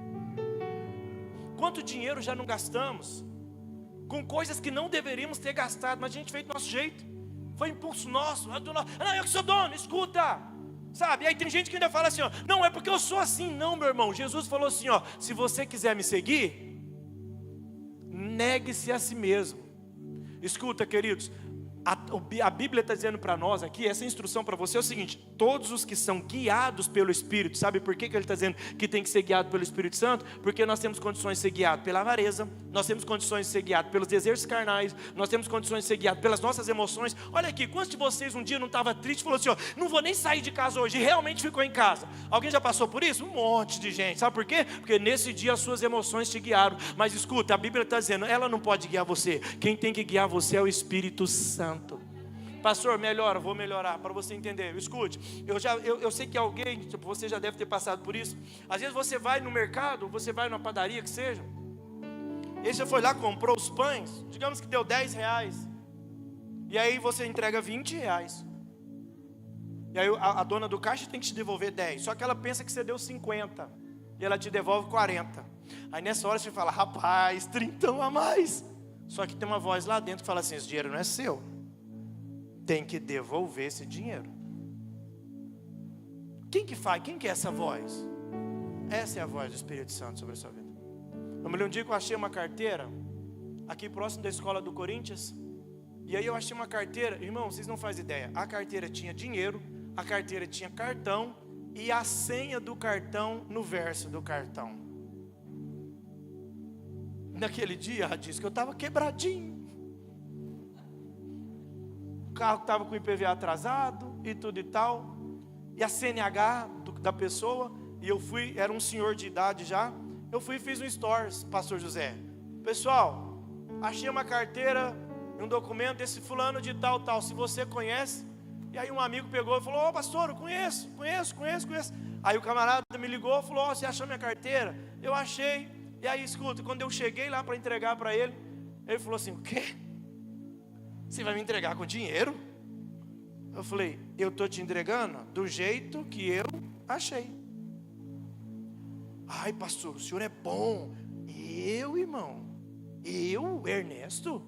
Quanto dinheiro já não gastamos com coisas que não deveríamos ter gastado, mas a gente fez do nosso jeito, foi impulso nosso. Não, eu que sou dono, escuta, sabe? Aí tem gente que ainda fala assim, ó, não é porque eu sou assim. Não, meu irmão, Jesus falou assim, ó, se você quiser me seguir, negue-se a si mesmo. Escuta, queridos, a Bíblia está dizendo para nós aqui, essa instrução para você é o seguinte: todos os que são guiados pelo Espírito, sabe por que ele está dizendo que tem que ser guiado pelo Espírito Santo? Porque nós temos condições de ser guiados pela avareza, nós temos condições de ser guiados pelos desejos carnais, nós temos condições de ser guiados pelas nossas emoções. Olha aqui, quantos de vocês um dia não estava triste e falou assim, ó, não vou nem sair de casa hoje, e realmente ficou em casa? Alguém já passou por isso? Um monte de gente. Sabe por quê? Porque nesse dia as suas emoções te guiaram. Mas escuta, a Bíblia está dizendo, ela não pode guiar você, quem tem que guiar você é o Espírito Santo. Pastor, melhora, vou melhorar, para você entender. Escute, eu sei que alguém, tipo, você já deve ter passado por isso. Às vezes você vai no mercado, você vai numa padaria que seja, e aí você foi lá, comprou os pães, digamos que deu 10 reais, e aí você entrega 20 reais, e aí a dona do caixa tem que te devolver 10, só que ela pensa que você deu 50, e ela te devolve 40, aí nessa hora você fala, rapaz, 30 a mais, só que tem uma voz lá dentro que fala assim, esse dinheiro não é seu, tem que devolver esse dinheiro. Quem que faz? Quem que é essa voz? Essa é a voz do Espírito Santo sobre a sua vida. Eu me lembro um dia que eu achei uma carteira aqui próximo da escola do Corinthians, e aí eu achei uma carteira, irmão, vocês não fazem ideia, a carteira tinha dinheiro, a carteira tinha cartão e a senha do cartão no verso do cartão. Naquele dia, ela disse que eu estava quebradinho, o carro estava com o IPVA atrasado e tudo e tal, e a CNH da pessoa, e eu fui, era um senhor de idade já, eu fui e fiz um stories, pastor José, pessoal, achei uma carteira, um documento desse fulano de tal, se você conhece, e aí um amigo pegou e falou, ô pastor, eu conheço, aí o camarada me ligou e falou, você achou minha carteira? Eu achei, e aí escuta, quando eu cheguei lá para entregar para ele, ele falou assim, o quê? Você vai me entregar com dinheiro? Eu falei, eu estou te entregando do jeito que eu achei. Ai pastor, o senhor é bom. Eu, irmão, Ernesto,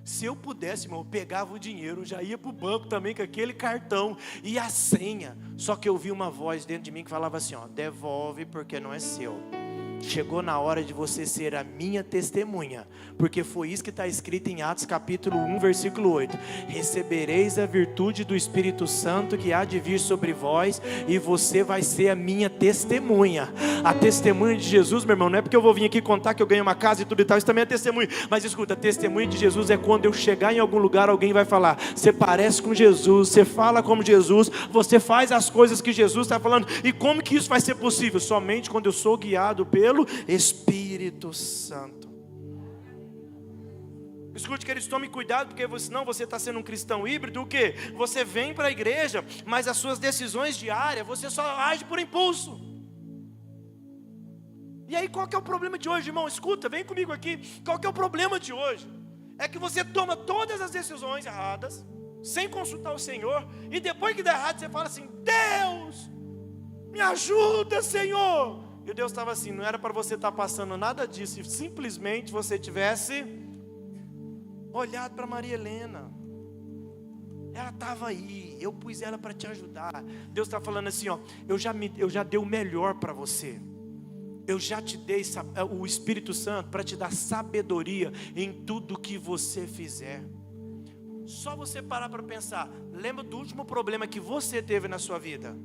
se eu pudesse, irmão, eu pegava o dinheiro, já ia para o banco também com aquele cartão e a senha. Só que eu vi uma voz dentro de mim que falava assim, ó, devolve porque não é seu. Chegou na hora de você ser a minha testemunha, porque foi isso que está escrito em Atos capítulo 1, versículo 8, recebereis a virtude do Espírito Santo que há de vir sobre vós, e você vai ser a minha testemunha. A testemunha de Jesus, meu irmão, não é porque eu vou vir aqui contar que eu ganhei uma casa e tudo e tal, isso também é testemunha, mas escuta, a testemunha de Jesus é quando eu chegar em algum lugar, alguém vai falar, você parece com Jesus, você fala como Jesus, você faz as coisas que Jesus está falando. E como que isso vai ser possível? Somente quando eu sou guiado pelo Espírito Santo. Escute, queridos, tome cuidado, porque senão você está sendo um cristão híbrido. O quê? Você vem para a igreja, mas as suas decisões diárias, você só age por impulso. E aí qual que é o problema de hoje, irmão? Escuta, vem comigo aqui. Qual que é o problema de hoje? É que você toma todas as decisões erradas, sem consultar o Senhor, e depois que dá errado você fala assim, Deus, me ajuda, Senhor. E Deus estava assim, não era para você estar passando nada disso, se simplesmente você tivesse olhado para Maria Helena. Ela estava aí, eu pus ela para te ajudar. Deus está falando assim, ó, eu já dei o melhor para você. Eu já te dei o Espírito Santo para te dar sabedoria em tudo que você fizer. Só você parar para pensar. Lembra do último problema que você teve na sua vida?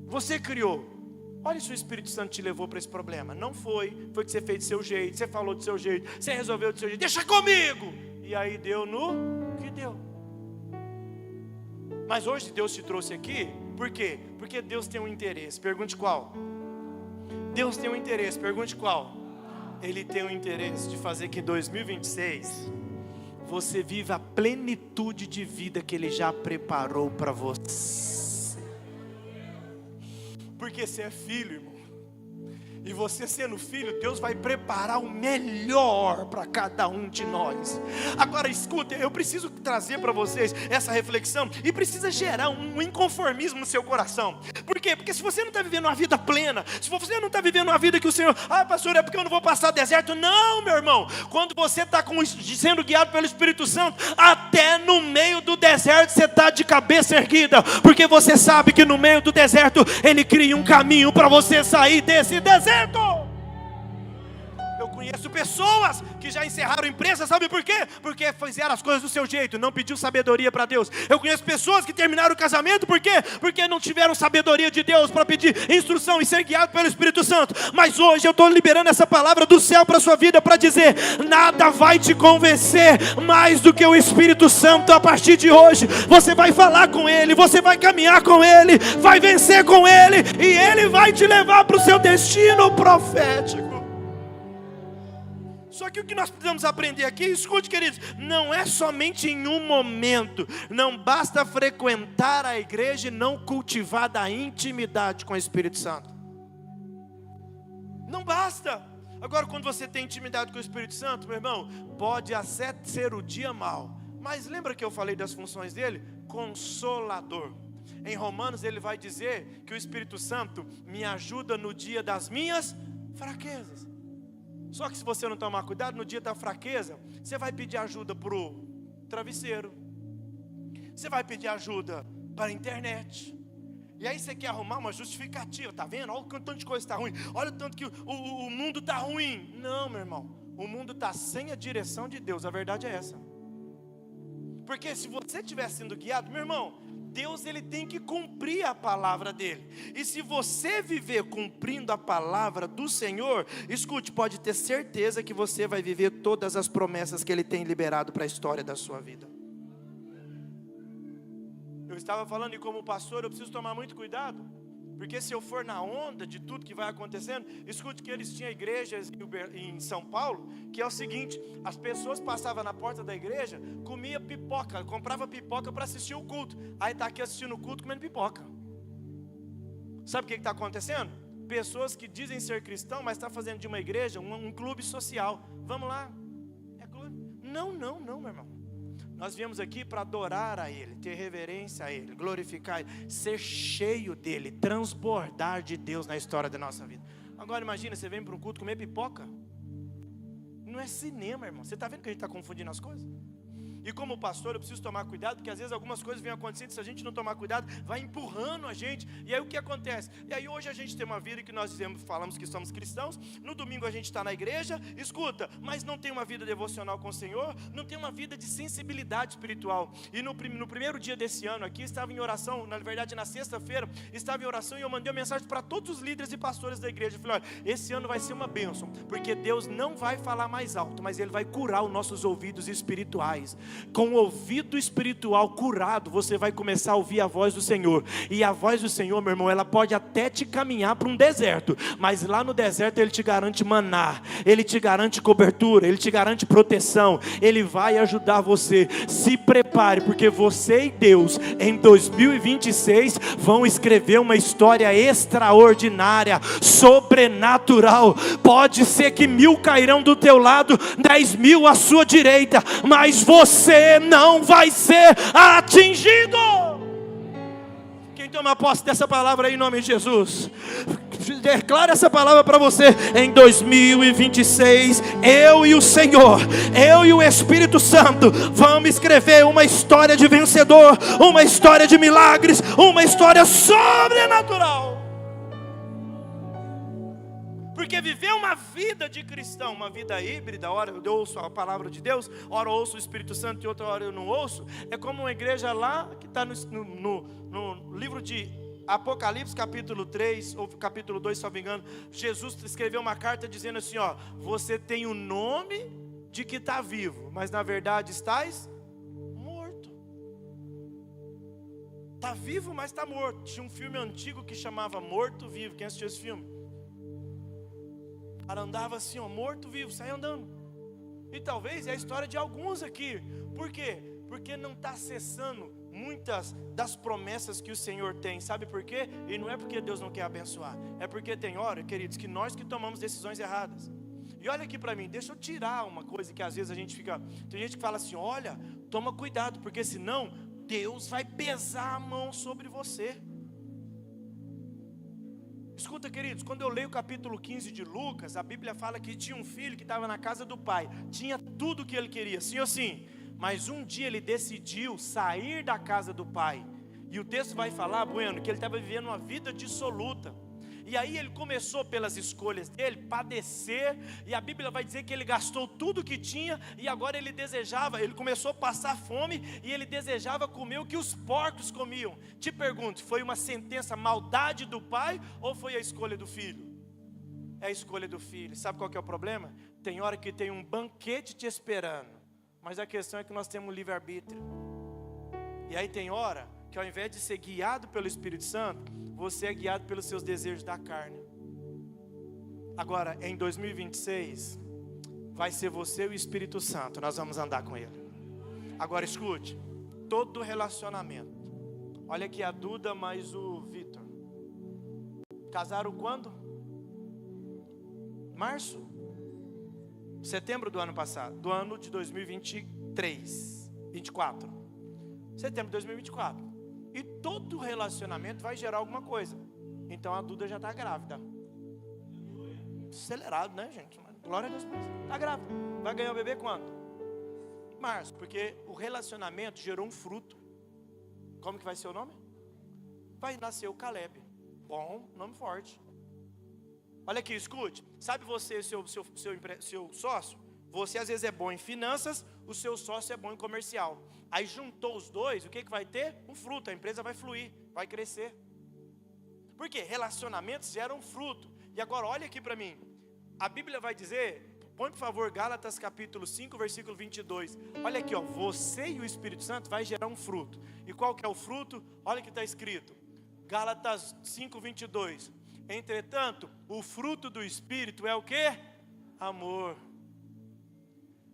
Você criou. Olha se o Espírito Santo te levou para esse problema. Não foi que você fez do seu jeito, você falou do seu jeito, você resolveu do seu jeito. Deixa comigo! E aí deu no que deu. Mas hoje Deus te trouxe aqui, por quê? Porque Deus tem um interesse. Pergunte qual? Deus tem um interesse, pergunte qual? Ele tem um interesse de fazer que em 2026 você viva a plenitude de vida que Ele já preparou para você. Porque você é filho, irmão. E você sendo filho, Deus vai preparar o melhor para cada um de nós. Agora escuta, eu preciso trazer para vocês essa reflexão. E precisa gerar um inconformismo no seu coração. Por quê? Porque se você não está vivendo uma vida plena, se você não está vivendo uma vida que o Senhor, pastor, é porque eu não vou passar deserto. Não, meu irmão, quando você está sendo guiado pelo Espírito Santo, até no meio do deserto você está de cabeça erguida. Porque você sabe que no meio do deserto Ele cria um caminho para você sair desse deserto. Eu conheço pessoas que já encerraram empresas, sabe por quê? Porque fizeram as coisas do seu jeito, não pediu sabedoria para Deus. Eu conheço pessoas que terminaram o casamento, por quê? Porque não tiveram sabedoria de Deus para pedir instrução e ser guiado pelo Espírito Santo. Mas hoje eu estou liberando essa palavra do céu para a sua vida, para dizer, nada vai te convencer mais do que o Espírito Santo. A partir de hoje, você vai falar com Ele, você vai caminhar com Ele, vai vencer com Ele, e Ele vai te levar para o seu destino profético. Só que o que nós precisamos aprender aqui, escute, queridos, não é somente em um momento. Não basta frequentar a igreja e não cultivar da intimidade com o Espírito Santo. Não basta. Agora, quando você tem intimidade com o Espírito Santo, meu irmão, pode até ser o dia mau. Mas lembra que eu falei das funções dele? Consolador. Em Romanos ele vai dizer que o Espírito Santo me ajuda no dia das minhas fraquezas. Só que se você não tomar cuidado, no dia da fraqueza, você vai pedir ajuda para o travesseiro. Você vai pedir ajuda para a internet. E aí você quer arrumar uma justificativa. Está vendo? Olha o tanto de coisa está ruim. Olha o tanto que o mundo está ruim. Não, meu irmão. O mundo está sem a direção de Deus. A verdade é essa. Porque se você estiver sendo guiado, meu irmão, Deus ele tem que cumprir a palavra dele. E se você viver cumprindo a palavra do Senhor, escute, pode ter certeza que você vai viver todas as promessas que Ele tem liberado para a história da sua vida. Eu estava falando e como pastor eu preciso tomar muito cuidado. Porque se eu for na onda de tudo que vai acontecendo, escute que eles tinham igrejas em São Paulo, que é o seguinte, as pessoas passavam na porta da igreja, comia pipoca, comprava pipoca para assistir o culto. Aí está aqui assistindo o culto comendo pipoca. Sabe o que está acontecendo? Pessoas que dizem ser cristão, mas estão fazendo de uma igreja um clube social. Vamos lá. É clube? Não, meu irmão. Nós viemos aqui para adorar a Ele, ter reverência a Ele, glorificar Ele, ser cheio dEle, transbordar de Deus na história da nossa vida. Agora imagina, você vem para um culto comer pipoca. Não é cinema, irmão. Você está vendo que a gente está confundindo as coisas? E como pastor eu preciso tomar cuidado, porque às vezes algumas coisas vêm acontecendo, se a gente não tomar cuidado, vai empurrando a gente, e aí o que acontece? E aí hoje a gente tem uma vida que nós falamos que somos cristãos, no domingo a gente está na igreja, escuta, mas não tem uma vida devocional com o Senhor, não tem uma vida de sensibilidade espiritual. E no primeiro dia desse ano aqui, estava em oração, na verdade na sexta-feira, estava em oração e eu mandei uma mensagem para todos os líderes e pastores da igreja, eu falei, olha, esse ano vai ser uma bênção, porque Deus não vai falar mais alto, mas Ele vai curar os nossos ouvidos espirituais. Com o ouvido espiritual curado, você vai começar a ouvir a voz do Senhor. E a voz do Senhor, meu irmão, ela pode até te caminhar para um deserto, mas lá no deserto Ele te garante maná, Ele te garante cobertura, Ele te garante proteção, Ele vai ajudar você. Se prepare, porque você e Deus em 2026 vão escrever uma história extraordinária, sobrenatural. Pode ser que 1000 cairão do teu lado, 10.000 à sua direita, mas você não vai ser atingido. Quem toma posse dessa palavra aí, em nome de Jesus? declaro essa palavra para você. Em 2026, eu e o Senhor, eu e o Espírito Santo, vamos escrever uma história de vencedor, uma história de milagres, uma história sobrenatural. Porque viver uma vida de cristão, uma vida híbrida, ora eu ouço a palavra de Deus, ora eu ouço o Espírito Santo e outra hora eu não ouço, é como uma igreja lá que está no livro de Apocalipse capítulo 3, ou capítulo 2, se não me engano. Jesus escreveu uma carta dizendo assim, ó: você tem o nome de que está vivo, mas na verdade estás morto. Está vivo, mas está morto. Tinha um filme antigo que chamava Morto Vivo. Quem assistiu esse filme? O cara andava assim, ó, morto vivo, saia andando. E talvez é a história de alguns aqui. Por quê? Porque não está acessando muitas das promessas que o Senhor tem. Sabe por quê? E não é porque Deus não quer abençoar, é porque tem hora, queridos, que nós que tomamos decisões erradas. E olha aqui para mim, deixa eu tirar uma coisa que às vezes a gente fica, tem gente que fala assim, olha, toma cuidado, porque senão Deus vai pesar a mão sobre você. Escuta, queridos, quando eu leio o capítulo 15 de Lucas, a Bíblia fala que tinha um filho que estava na casa do pai, tinha tudo o que ele queria, sim ou sim, mas um dia ele decidiu sair da casa do pai, e o texto vai falar, bueno, que ele estava vivendo uma vida dissoluta. E aí ele começou pelas escolhas dele, padecer, e a Bíblia vai dizer que ele gastou tudo que tinha, e agora ele começou a passar fome, e ele desejava comer o que os porcos comiam. Te pergunto, foi uma sentença, maldade do pai, ou foi a escolha do filho? É a escolha do filho. Sabe qual que é o problema? Tem hora que tem um banquete te esperando, mas a questão é que nós temos livre-arbítrio. E aí tem hora que ao invés de ser guiado pelo Espírito Santo, você é guiado pelos seus desejos da carne. Agora, em 2026, vai ser você e o Espírito Santo, nós vamos andar com ele. Agora escute, todo relacionamento, olha aqui a Duda mais o Vitor, casaram quando? Março? Setembro do ano passado, do ano de 2023, 24, setembro de 2024. E todo relacionamento vai gerar alguma coisa. Então a Duda já está grávida. Acelerado, né, gente? Glória a Deus. Está grávida. Vai ganhar o bebê quando? Março. Porque o relacionamento gerou um fruto. Como que vai ser o nome? Vai nascer o Caleb. Bom, nome forte. Olha aqui, escute. Sabe você, seu sócio? Você às vezes é bom em finanças, o seu sócio é bom em comercial. Aí juntou os dois, o que vai ter? Um fruto, a empresa vai fluir, vai crescer. Por quê? Relacionamentos geram fruto. E agora olha aqui para mim, a Bíblia vai dizer, põe por favor Gálatas capítulo 5, versículo 22. Olha aqui, ó, você e o Espírito Santo vai gerar um fruto. E qual que é o fruto? Olha o que está escrito, Gálatas 5, 22. Entretanto, o fruto do Espírito é o quê? Amor.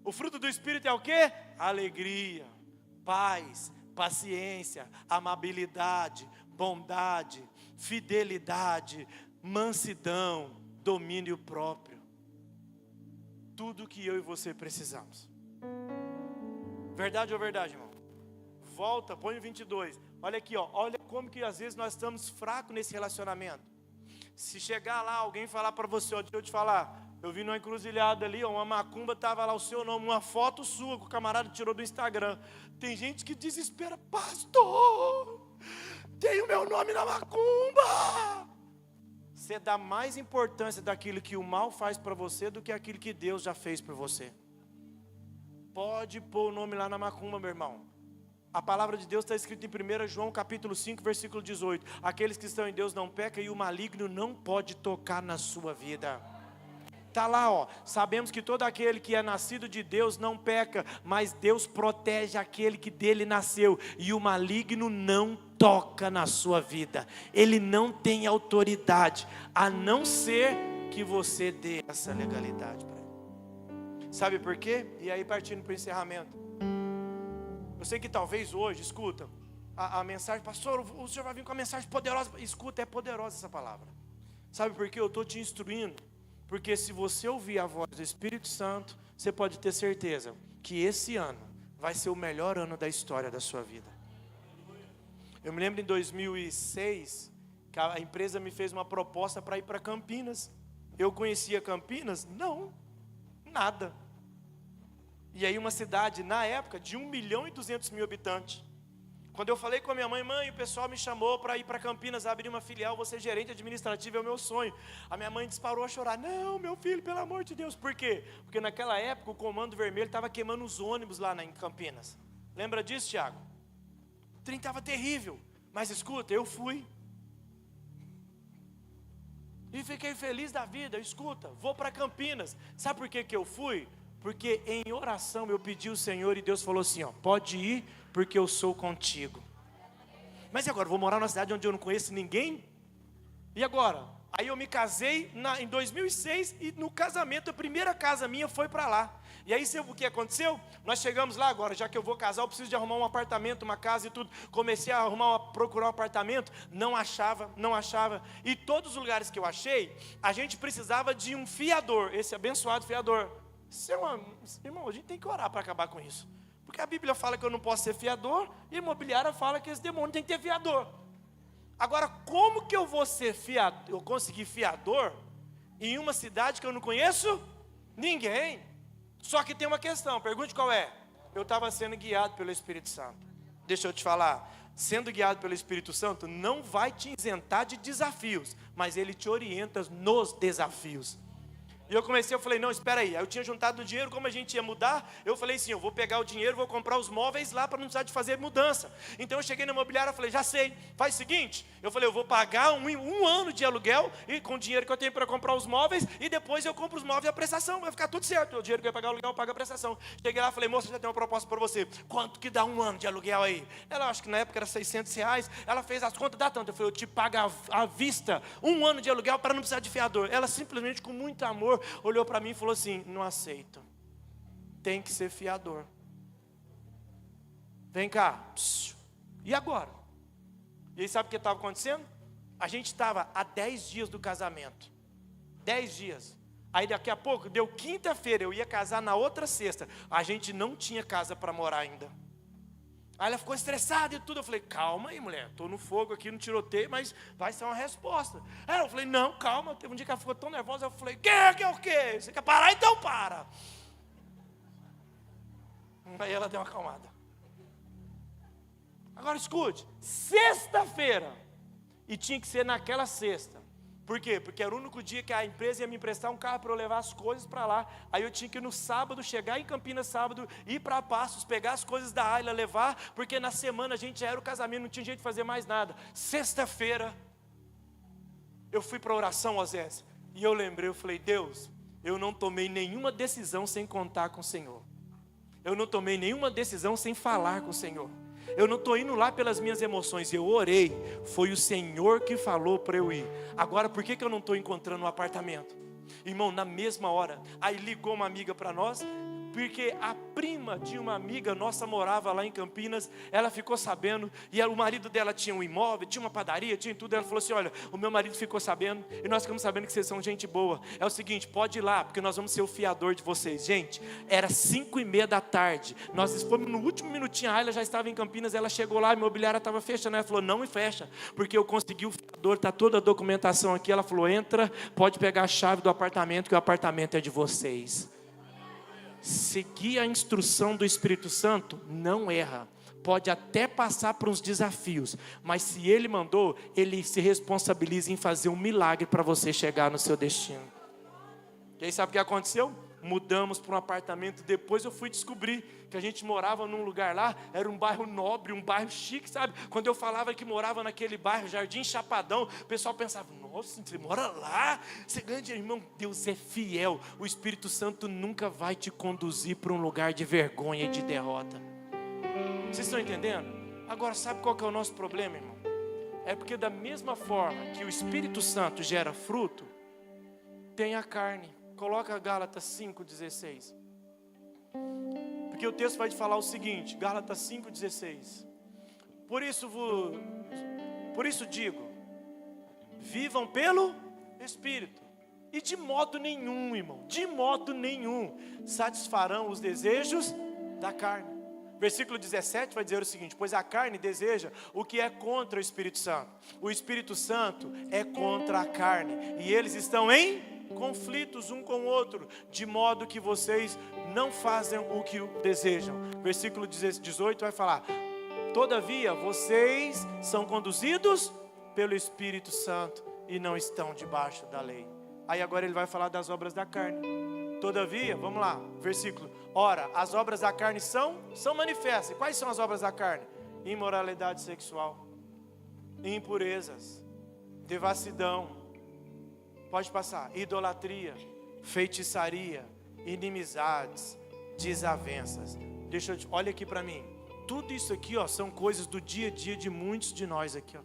O fruto do Espírito é o quê? Alegria, paz, paciência, amabilidade, bondade, fidelidade, mansidão, domínio próprio. Tudo que eu e você precisamos. Verdade ou verdade, irmão? Volta, põe o 22. Olha aqui, ó, olha como que às vezes nós estamos fracos nesse relacionamento. Se chegar lá, alguém falar para você, ó, deixa eu te falar, eu vi numa encruzilhada ali, ó, uma macumba, estava lá o seu nome, uma foto sua que o camarada tirou do Instagram. Tem gente que desespera, pastor, tem o meu nome na macumba. Você dá mais importância daquilo que o mal faz para você do que aquilo que Deus já fez por você. Pode pôr o nome lá na macumba, meu irmão. A palavra de Deus está escrita em 1 João capítulo 5, versículo 18. Aqueles que estão em Deus não pecam e o maligno não pode tocar na sua vida. Está lá, ó. Sabemos que todo aquele que é nascido de Deus não peca, mas Deus protege aquele que dele nasceu. E o maligno não toca na sua vida. Ele não tem autoridade, a não ser que você dê essa legalidade para ele. Sabe por quê? E aí partindo para o encerramento. Eu sei que talvez hoje, escuta, a mensagem, pastor, o senhor vai vir com a mensagem poderosa. Escuta, é poderosa essa palavra. Sabe por quê? Eu estou te instruindo. Porque se você ouvir a voz do Espírito Santo, você pode ter certeza que esse ano vai ser o melhor ano da história da sua vida. Eu me lembro em 2006, que a empresa me fez uma proposta para ir para Campinas. Eu conhecia Campinas? Não, nada. E aí uma cidade, na época, de 1.200.000 habitantes. Quando eu falei com a minha mãe, o pessoal me chamou para ir para Campinas, abrir uma filial, vou ser gerente administrativo, é o meu sonho. A minha mãe disparou a chorar, não, meu filho, pelo amor de Deus. Por quê? Porque naquela época o Comando Vermelho estava queimando os ônibus lá em Campinas. Lembra disso, Tiago? O trem estava terrível, mas escuta, eu fui. E fiquei feliz da vida, escuta, vou para Campinas. Sabe por que eu fui? Porque em oração eu pedi ao Senhor e Deus falou assim, ó, pode ir porque eu sou contigo. Mas e agora, vou morar numa cidade onde eu não conheço ninguém? E agora? Aí eu me casei em 2006 e no casamento, a primeira casa minha foi para lá. E aí sabe o que aconteceu? Nós chegamos lá agora, já que eu vou casar, eu preciso de arrumar um apartamento, uma casa e tudo. Comecei a procurar um apartamento, não achava. E todos os lugares que eu achei, a gente precisava de um fiador, esse abençoado fiador. Irmão, a gente tem que orar para acabar com isso. Porque a Bíblia fala que eu não posso ser fiador, e a imobiliária fala que esse demônio tem que ter fiador. Agora, como que eu vou ser fiador, eu conseguir fiador em uma cidade que eu não conheço? Ninguém. Só que tem uma questão, pergunte qual é. Eu estava sendo guiado pelo Espírito Santo. Deixa eu te falar, sendo guiado pelo Espírito Santo não vai te isentar de desafios, mas ele te orienta nos desafios. E eu falei, não, espera aí. Aí eu tinha juntado dinheiro, como a gente ia mudar, eu falei assim, eu vou pegar o dinheiro, vou comprar os móveis lá para não precisar de fazer mudança. Então eu cheguei na imobiliária e falei, já sei, faz o seguinte, eu falei, eu vou pagar um ano de aluguel, e com o dinheiro que eu tenho para comprar os móveis, e depois eu compro os móveis e a prestação, vai ficar tudo certo. O dinheiro que eu ia pagar o aluguel, eu pago a prestação. Cheguei lá e falei, moça, já tem uma proposta para você, quanto que dá um ano de aluguel aí? Ela, acho que na época era R$600, ela fez as contas, dá tanto. Eu falei, eu te pago à vista, um ano de aluguel para não precisar de fiador. Ela simplesmente, com muito amor, olhou para mim e falou assim, não aceito, tem que ser fiador. Vem cá, e agora? E aí sabe o que estava acontecendo? A gente estava há 10 dias do casamento, 10 dias, aí daqui a pouco, deu quinta-feira, eu ia casar na outra sexta, a gente não tinha casa para morar ainda. Aí ela ficou estressada e tudo. Eu falei, calma aí, mulher, estou no fogo aqui, no tiroteio, mas vai ser uma resposta. Aí eu falei, não, calma. Teve um dia que ela ficou tão nervosa, eu falei, que é o quê? Você quer parar? Então para. Aí ela deu uma acalmada. Agora escute, sexta-feira, e tinha que ser naquela sexta. Por quê? Porque era o único dia que a empresa ia me emprestar um carro para eu levar as coisas para lá. Aí eu tinha que ir no sábado, chegar em Campinas sábado, ir para Passos, pegar as coisas da Ayla, levar, porque na semana a gente já era o casamento, não tinha jeito de fazer mais nada. Sexta-feira, eu fui para a oração, Osés, e eu lembrei, eu falei, Deus, eu não tomei nenhuma decisão sem contar com o Senhor. Eu não tomei nenhuma decisão sem falar com o Senhor. Eu não estou indo lá pelas minhas emoções, eu orei, foi o Senhor que falou para eu ir. Agora, por que eu não estou encontrando um apartamento? Irmão, na mesma hora, aí ligou uma amiga para nós, porque a prima de uma amiga nossa morava lá em Campinas, ela ficou sabendo, e o marido dela tinha um imóvel, tinha uma padaria, tinha tudo, ela falou assim, olha, o meu marido ficou sabendo, e nós ficamos sabendo que vocês são gente boa, é o seguinte, pode ir lá, porque nós vamos ser o fiador de vocês. Gente, era 5:30 da tarde, nós fomos no último minutinho, a Ayla já estava em Campinas, ela chegou lá, a imobiliária estava fechando, ela falou, não me fecha, porque eu consegui o fiador, está toda a documentação aqui, ela falou, entra, pode pegar a chave do apartamento, que o apartamento é de vocês. Seguir a instrução do Espírito Santo não erra, pode até passar por uns desafios, mas se Ele mandou, Ele se responsabiliza em fazer um milagre para você chegar no seu destino. E aí sabe o que aconteceu? Mudamos para um apartamento, depois eu fui descobrir que a gente morava num lugar lá, era um bairro nobre, um bairro chique, sabe? Quando eu falava que morava naquele bairro, Jardim Chapadão, o pessoal pensava, nossa, você mora lá? Você ganha dinheiro. Irmão, Deus é fiel, o Espírito Santo nunca vai te conduzir para um lugar de vergonha e de derrota. Vocês estão entendendo? Agora, sabe qual que é o nosso problema, irmão? É porque da mesma forma que o Espírito Santo gera fruto, tem a carne. Coloca Gálatas 5:16. Porque o texto vai te falar o seguinte, Gálatas 5:16. Por isso digo, vivam pelo Espírito. E de modo nenhum, irmão, de modo nenhum, satisfarão os desejos da carne. Versículo 17 vai dizer o seguinte: pois a carne deseja o que é contra o Espírito Santo. O Espírito Santo é contra a carne. E eles estão em conflitos um com o outro, de modo que vocês não fazem o que desejam. Versículo 18 vai falar: todavia vocês são conduzidos pelo Espírito Santo e não estão debaixo da lei. Aí agora ele vai falar das obras da carne. Todavia, vamos lá, versículo: ora, as obras da carne são manifestas. E quais são as obras da carne? Imoralidade sexual, impurezas, devassidão, pode passar, idolatria, feitiçaria, inimizades, desavenças. Olha aqui para mim. Tudo isso aqui, ó, são coisas do dia a dia de muitos de nós aqui, ó.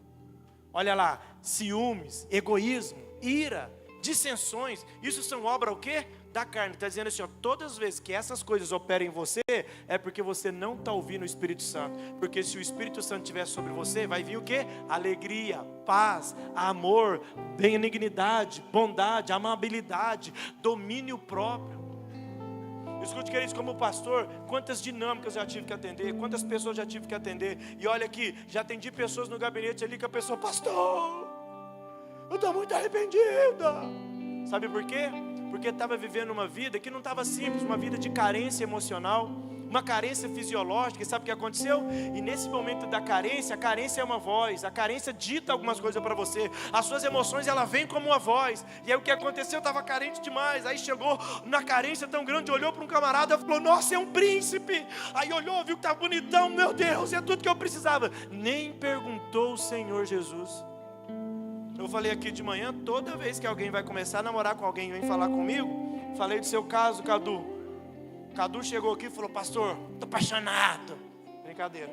Olha lá, ciúmes, egoísmo, ira, dissensões. Isso são obra o quê? Da carne. Está dizendo assim, ó, todas as vezes que essas coisas operam em você, é porque você não está ouvindo o Espírito Santo. Porque se o Espírito Santo estiver sobre você, vai vir o quê? Alegria, paz, amor, benignidade, bondade, amabilidade, domínio próprio. Escute, queridos, como pastor, quantas dinâmicas eu já tive que atender, quantas pessoas já tive que atender. E olha aqui, já atendi pessoas no gabinete ali que a pessoa: pastor, eu estou muito arrependida. Sabe por quê? Porque estava vivendo uma vida que não estava simples, uma vida de carência emocional, uma carência fisiológica. E sabe o que aconteceu? E nesse momento da carência, a carência é uma voz, a carência dita algumas coisas para você, as suas emoções, ela vem como uma voz. E aí o que aconteceu? Eu estava carente demais. Aí chegou na carência tão grande, olhou para um camarada e falou: nossa, é um príncipe. Aí olhou, viu que estava bonitão, meu Deus, é tudo que eu precisava. Nem perguntou o Senhor Jesus. Eu falei aqui de manhã, toda vez que alguém vai começar a namorar com alguém e vem falar comigo, falei do seu caso, Cadu. Cadu chegou aqui e falou: pastor, estou apaixonado. Brincadeira.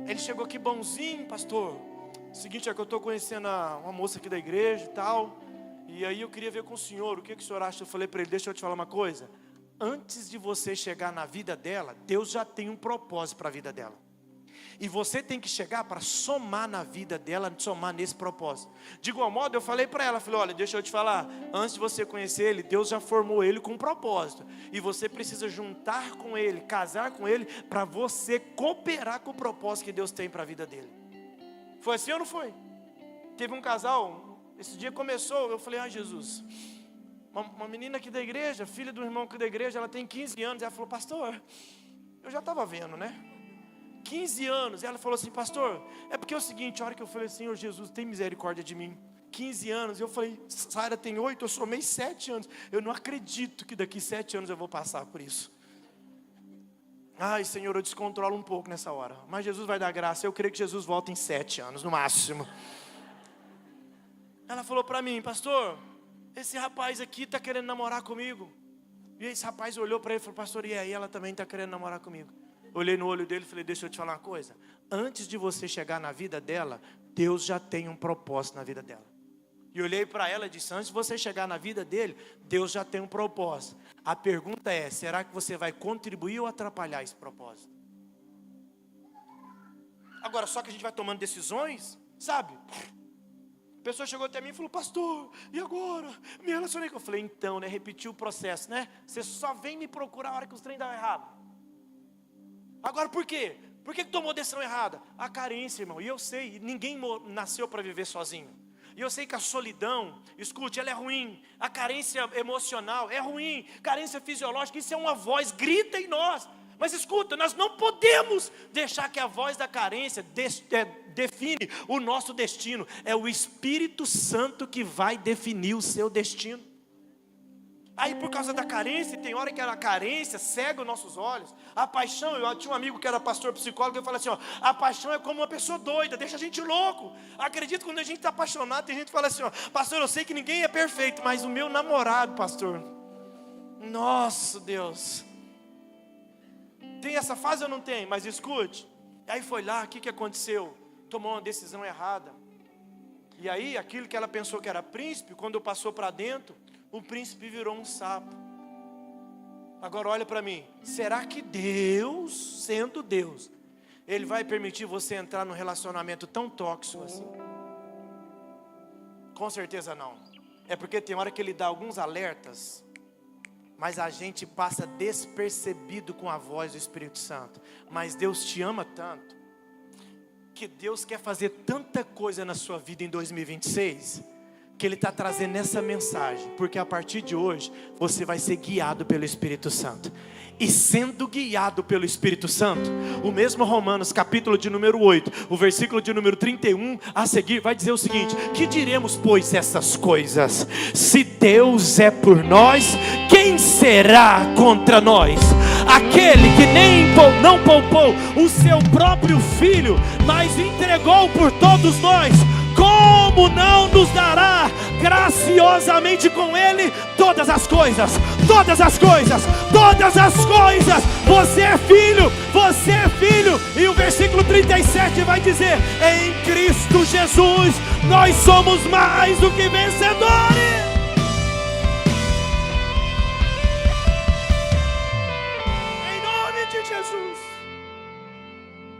Ele chegou aqui bonzinho: pastor, o seguinte é que eu estou conhecendo uma moça aqui da igreja e tal, e aí eu queria ver com o senhor, o que o senhor acha? Eu falei para ele: deixa eu te falar uma coisa, antes de você chegar na vida dela, Deus já tem um propósito para a vida dela. E você tem que chegar para somar na vida dela, somar nesse propósito. De igual modo, eu falei para ela, falei: olha, deixa eu te falar, antes de você conhecer ele, Deus já formou ele com um propósito. E você precisa juntar com ele, casar com ele, para você cooperar com o propósito que Deus tem para a vida dele. Foi assim ou não foi? Teve um casal, esse dia começou, eu falei: ai Jesus, uma menina aqui da igreja, filha do irmão aqui da igreja, ela tem 15 anos, ela falou: pastor, eu já estava vendo, né? 15 anos, ela falou assim: pastor, é porque é o seguinte, a hora que eu falei: Senhor Jesus, tem misericórdia de mim. 15 anos, eu falei: Sara tem 8, eu somei 7 anos. Eu não acredito que daqui 7 anos eu vou passar por isso. Ai Senhor, eu descontrolo um pouco nessa hora, mas Jesus vai dar graça. Eu creio que Jesus volta em 7 anos, no máximo. Ela falou para mim: pastor, esse rapaz aqui está querendo namorar comigo. E esse rapaz olhou para ele e falou: pastor, e aí? Ela também está querendo namorar comigo. Olhei no olho dele e falei: deixa eu te falar uma coisa, antes de você chegar na vida dela, Deus já tem um propósito na vida dela. E olhei para ela e disse: antes de você chegar na vida dele, Deus já tem um propósito. A pergunta é: será que você vai contribuir ou atrapalhar esse propósito? Agora, só que a gente vai tomando decisões, sabe? A pessoa chegou até mim e falou: pastor, e agora? Me relacionei com... Eu falei: então, né, repetiu o processo, né? Você só vem me procurar a hora que os trem dão errado. Agora por quê? Por que tomou decisão errada? A carência, irmão. E eu sei, ninguém nasceu para viver sozinho. E eu sei que a solidão, escute, ela é ruim. A carência emocional é ruim. Carência fisiológica, isso é uma voz, grita em nós. Mas escuta, nós não podemos deixar que a voz da carência define o nosso destino. É o Espírito Santo que vai definir o seu destino. Aí por causa da carência, tem hora que a carência cega os nossos olhos. A paixão, eu tinha um amigo que era pastor psicólogo, eu falei assim: ó, a paixão é como uma pessoa doida, deixa a gente louco. Acredito que quando a gente está apaixonado, tem gente que fala assim: ó, pastor, eu sei que ninguém é perfeito, mas o meu namorado, pastor, nossa Deus, tem essa fase ou não tem? Mas escute, aí foi lá, o que aconteceu? Tomou uma decisão errada. E aí aquilo que ela pensou que era príncipe, quando passou para dentro, o príncipe virou um sapo. Agora olha para mim, será que Deus, sendo Deus, Ele vai permitir você entrar num relacionamento tão tóxico assim? Com certeza não. É porque tem hora que Ele dá alguns alertas, mas a gente passa despercebido com a voz do Espírito Santo. Mas Deus te ama tanto, que Deus quer fazer tanta coisa na sua vida em 2026, que Ele está trazendo essa mensagem, porque a partir de hoje, você vai ser guiado pelo Espírito Santo. E sendo guiado pelo Espírito Santo, o mesmo Romanos capítulo de número 8, o versículo de número 31 a seguir vai dizer o seguinte: que diremos pois essas coisas? Se Deus é por nós, quem será contra nós? Aquele que não poupou o seu próprio filho, mas entregou por todos nós, como não nos dará graciosamente com Ele todas as coisas? Todas as coisas, todas as coisas. Você é filho. E o versículo 37 vai dizer: em Cristo Jesus nós somos mais do que vencedores. Em nome de Jesus.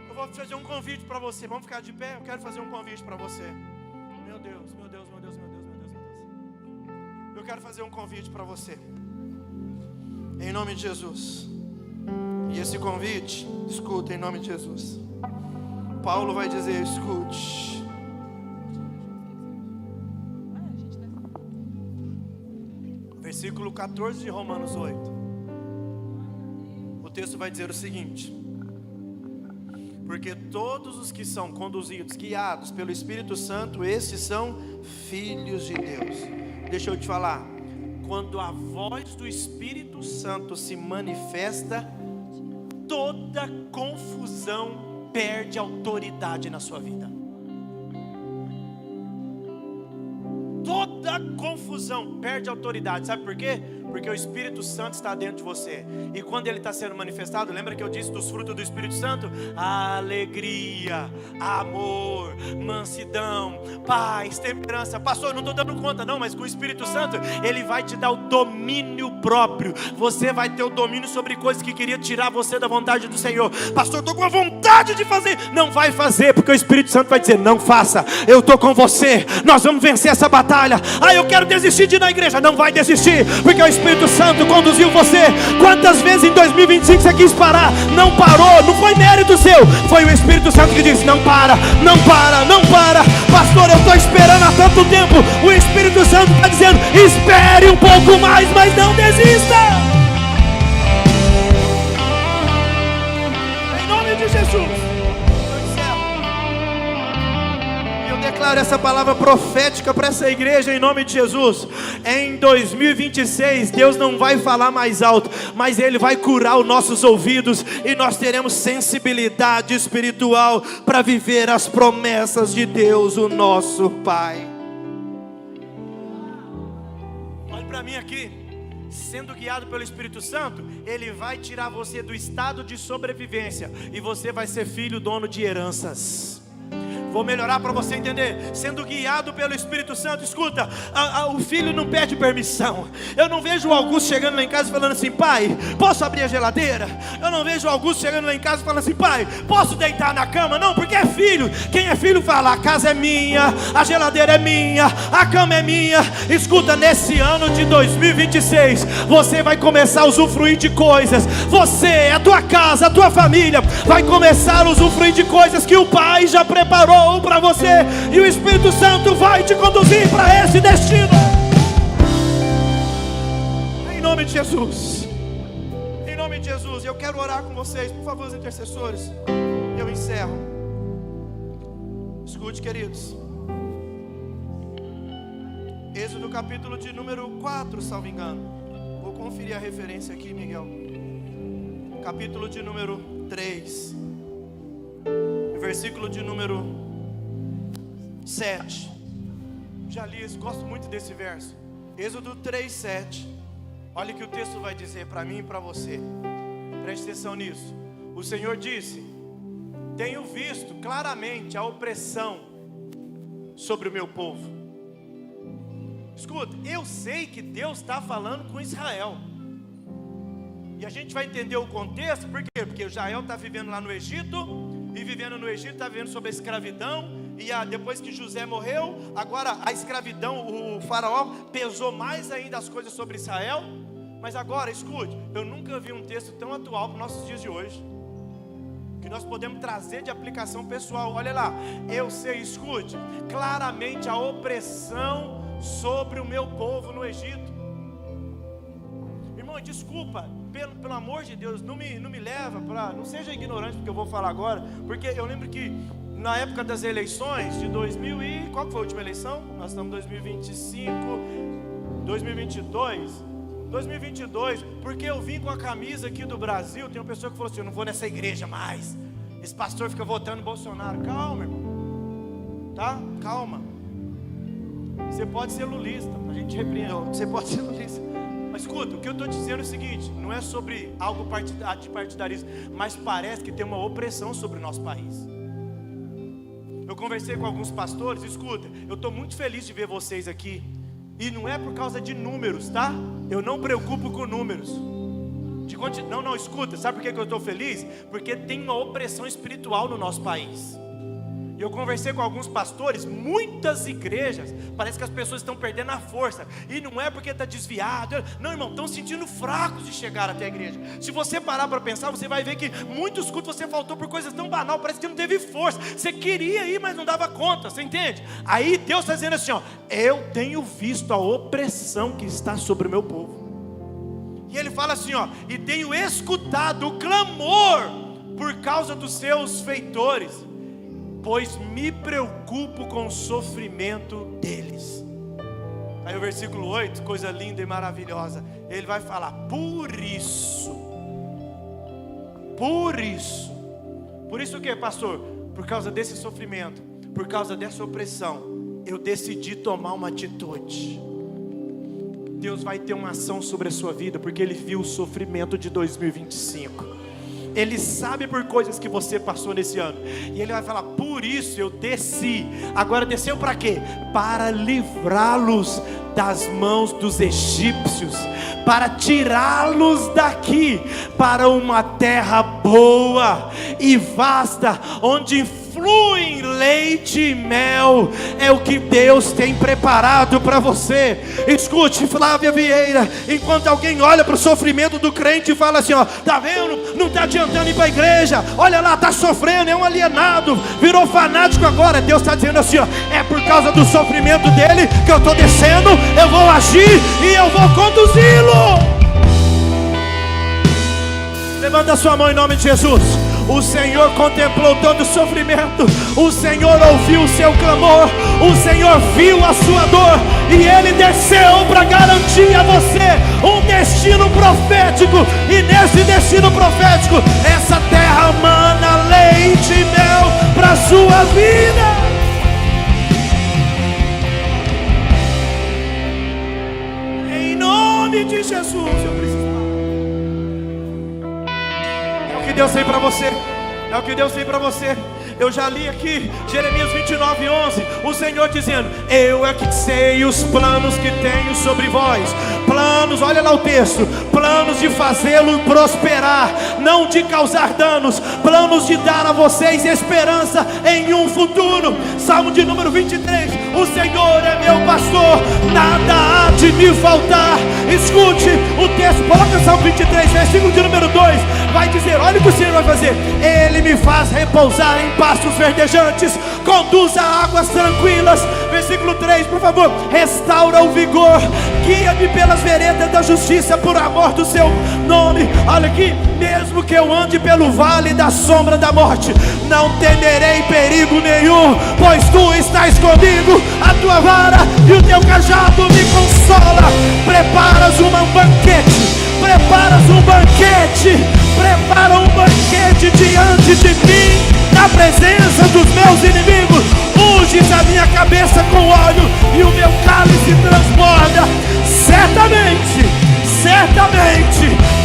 Eu vou fazer um convite para você. Vamos ficar de pé? Eu quero fazer um convite para você. Meu Deus. Eu quero fazer um convite para você. Em nome de Jesus. E esse convite, escuta, em nome de Jesus. Paulo vai dizer: escute. Versículo 14 de Romanos 8. O texto vai dizer o seguinte: porque todos os que são conduzidos, guiados pelo Espírito Santo, esses são filhos de Deus. Deixa eu te falar, quando a voz do Espírito Santo se manifesta, toda confusão perde autoridade na sua vida. Toda confusão perde autoridade. Sabe por quê? Porque o Espírito Santo está dentro de você. E quando ele está sendo manifestado, lembra que eu disse dos frutos do Espírito Santo? Alegria, amor, mansidão, paz, temperança. Pastor, eu não estou dando conta não, mas com o Espírito Santo, ele vai te dar o domínio próprio. Você vai ter o domínio sobre coisas que queria tirar você da vontade do Senhor. Pastor, eu estou com a vontade de fazer. Não vai fazer, porque o Espírito Santo vai dizer: não faça, eu estou com você, nós vamos vencer essa batalha. Eu quero desistir de ir na igreja. Não vai desistir, porque o Espírito Santo conduziu você. Quantas vezes em 2025 você quis parar? Não parou, não foi mérito seu, foi o Espírito Santo que disse: não para. Pastor, eu estou esperando há tanto tempo. O Espírito Santo está dizendo: espere um pouco mais, mas não desista. Em nome de Jesus. Declaro essa palavra profética para essa igreja em nome de Jesus. Em 2026 Deus não vai falar mais alto, mas Ele vai curar os nossos ouvidos, e nós teremos sensibilidade espiritual para viver as promessas de Deus, o nosso Pai. Olha para mim aqui. Sendo guiado pelo Espírito Santo, Ele vai tirar você do estado de sobrevivência, e você vai ser filho, dono de heranças. Vou melhorar para você entender. Sendo guiado pelo Espírito Santo, escuta, o filho não pede permissão. Eu não vejo o Augusto chegando lá em casa falando assim: pai, posso abrir a geladeira? Eu não vejo o Augusto chegando lá em casa falando assim: pai, posso deitar na cama? Não, porque é filho. Quem é filho fala: a casa é minha, a geladeira é minha, a cama é minha. Escuta, nesse ano de 2026 você vai começar a usufruir de coisas. Você, a tua casa, a tua família vai começar a usufruir de coisas que o Pai já preparou para você, e o Espírito Santo vai te conduzir para esse destino. Em nome de Jesus. Em nome de Jesus. Eu quero orar com vocês, por favor, os intercessores. Eu encerro. Escute, queridos. Êxodo capítulo de número 4, salvo engano. Vou conferir a referência aqui, Miguel. Capítulo de número 3, versículo de número 7. Já li isso, gosto muito desse verso. Êxodo 3, 7. Olha o que o texto vai dizer para mim e para você. Preste atenção nisso. O Senhor disse: tenho visto claramente a opressão sobre o meu povo. Escuta, eu sei que Deus está falando com Israel. E a gente vai entender o contexto. Por quê? Porque Israel está vivendo lá no Egito. E vivendo no Egito, está vivendo sob a escravidão. E depois que José morreu, agora a escravidão, o faraó pesou mais ainda as coisas sobre Israel. Mas agora, escute, eu nunca vi um texto tão atual para os nossos dias de hoje, que nós podemos trazer de aplicação pessoal. Olha lá, eu sei, escute, claramente a opressão sobre o meu povo no Egito. Irmão, desculpa, pelo amor de Deus, não me leva para, não seja ignorante porque eu vou falar agora, porque eu lembro que na época das eleições de 2000 e, qual foi a última eleição? Nós estamos em 2025, 2022, porque eu vim com a camisa aqui do Brasil. Tem uma pessoa que falou assim: eu não vou nessa igreja mais, esse pastor fica votando Bolsonaro. Calma, irmão, tá? Calma. Você pode ser lulista, a gente repreende, você pode ser lulista. Mas escuta, o que eu estou dizendo é o seguinte: não é sobre algo de partidarismo, mas parece que tem uma opressão sobre o nosso país. Eu conversei com alguns pastores, escuta, eu estou muito feliz de ver vocês aqui. E não é por causa de números, tá? Eu não preocupo com números. Não, escuta, sabe por que eu estou feliz? Porque tem uma opressão espiritual no nosso país. E eu conversei com alguns pastores, muitas igrejas, parece que as pessoas estão perdendo a força. E não é porque está desviado, não, irmão, estão se sentindo fracos de chegar até a igreja. Se você parar para pensar, você vai ver que muitos cultos você faltou por coisas tão banal, parece que não teve força. Você queria ir, mas não dava conta, você entende? Aí Deus está dizendo assim, ó: eu tenho visto a opressão que está sobre o meu povo. E Ele fala assim, ó: e tenho escutado o clamor por causa dos seus feitores, pois me preocupo com o sofrimento deles. Aí o versículo 8, coisa linda e maravilhosa, ele vai falar: por isso o que, pastor? Por causa desse sofrimento, por causa dessa opressão, eu decidi tomar uma atitude. Deus vai ter uma ação sobre a sua vida, porque Ele viu o sofrimento de 2025. Ele sabe por coisas que você passou nesse ano. E Ele vai falar: por isso eu desci. Agora desceu para quê? Para livrá-los das mãos dos egípcios, para tirá-los daqui, para uma terra boa e vasta, onde fluem leite e mel. É o que Deus tem preparado para você. Escute, Flávia Vieira, enquanto alguém olha para o sofrimento do crente e fala assim, ó: tá vendo, não está adiantando ir para a igreja, olha lá, está sofrendo, é um alienado, virou fanático agora. Deus está dizendo assim, ó: é por causa do sofrimento dele que eu estou descendo, eu vou agir e eu vou conduzi-lo. Levanta a sua mão em nome de Jesus. O Senhor contemplou todo o sofrimento, o Senhor ouviu o seu clamor, o Senhor viu a sua dor, e Ele desceu para garantir a você um destino profético. E nesse destino profético, essa terra mana leite e mel para a sua vida. Em nome de Jesus, eu preciso. Deus tem para você, é o que Deus tem para você. Eu já li aqui Jeremias 29:11, o Senhor dizendo: eu é que sei os planos que tenho sobre vós. Planos, olha lá o texto: planos de fazê-lo prosperar, não de causar danos, planos de dar a vocês esperança em um futuro. Salmo de número 23, o Senhor é meu pastor, nada há de me faltar. Escute o texto, coloca Salmo 23, versículo de número 2, vai dizer: olha o que o Senhor vai fazer. Ele me faz repousar em pastos verdejantes, conduz a águas tranquilas. Versículo 3, por favor: restaura o vigor, guia-me pelas veredas da justiça, por amor do seu nome. Olha aqui: mesmo que eu ande pelo vale da sombra da morte, não temerei perigo nenhum, pois tu estás comigo, a tua vara e o teu cajado me consola. Preparas um banquete diante de mim, na presença dos meus inimigos. Unges a minha cabeça com óleo e o meu cálice transborda. Certamente,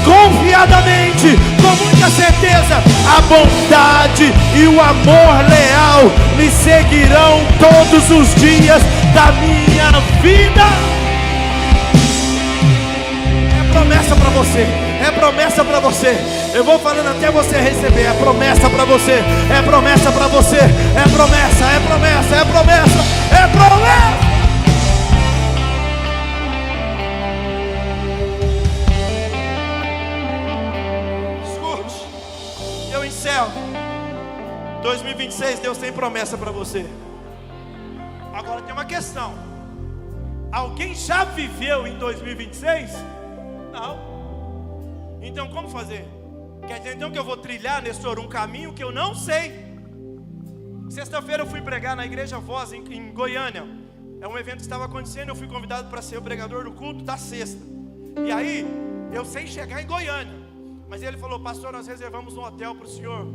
confiadamente, com muita certeza, a bondade e o amor leal me seguirão todos os dias da minha vida. É promessa para você, é promessa para você. Eu vou falando até você receber. É promessa para você, é promessa para você, é promessa, é promessa, é promessa, é promessa. 2026 Deus tem promessa para você. Agora tem uma questão: alguém já viveu em 2026? Não. Então como fazer? Quer dizer então que eu vou trilhar, Nestor, um caminho que eu não sei? Sexta-feira eu fui pregar na Igreja Voz em Goiânia. É um evento que estava acontecendo, eu fui convidado para ser o pregador do culto da sexta. E aí, eu sei chegar em Goiânia, mas ele falou: pastor, nós reservamos um hotel para o senhor.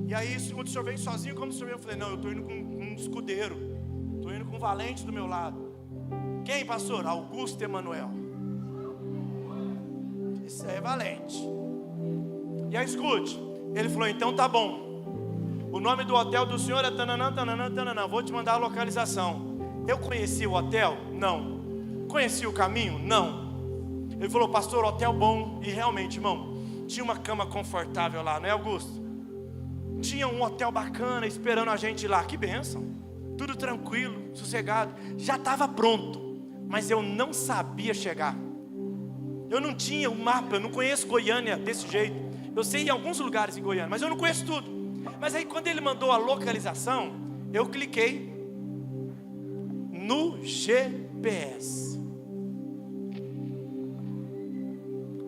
E aí, o senhor vem sozinho? Como o senhor veio? Eu falei: não, eu estou indo com um escudeiro, estou indo com um valente do meu lado. Quem, pastor? Augusto Emanuel. Isso é valente. E aí, escute, ele falou: então tá bom, o nome do hotel do senhor é tananã, tananã, tananã, vou te mandar a localização. Eu conheci o hotel? Não. Conheci o caminho? Não. Ele falou: pastor, hotel bom. E realmente, irmão, tinha uma cama confortável lá, não é, Augusto? Tinha um hotel bacana esperando a gente lá. Que bênção. Tudo tranquilo, sossegado. Já estava pronto, mas eu não sabia chegar. Eu não tinha um mapa, eu não conheço Goiânia desse jeito. Eu sei em alguns lugares em Goiânia, mas eu não conheço tudo. Mas aí quando ele mandou a localização, eu cliquei no GPS.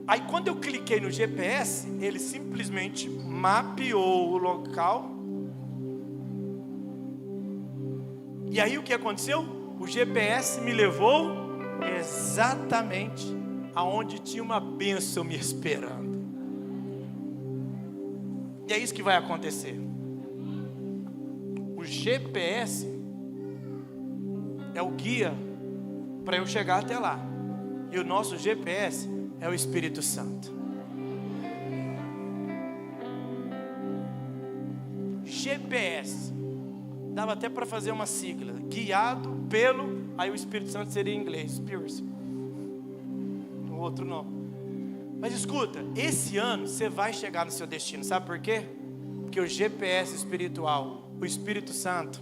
Aí quando eu cliquei no GPS, ele simplesmente mapeou o local. E aí o que aconteceu? O GPS me levou exatamente aonde tinha uma bênção me esperando. E é isso que vai acontecer. O GPS é o guia para eu chegar até lá. E o nosso GPS é o Espírito Santo. GPS. Dava até para fazer uma sigla. Guiado pelo... Aí o Espírito Santo seria em inglês. Spirit. O outro nome. Mas escuta, esse ano você vai chegar no seu destino. Sabe por quê? Porque o GPS espiritual, o Espírito Santo,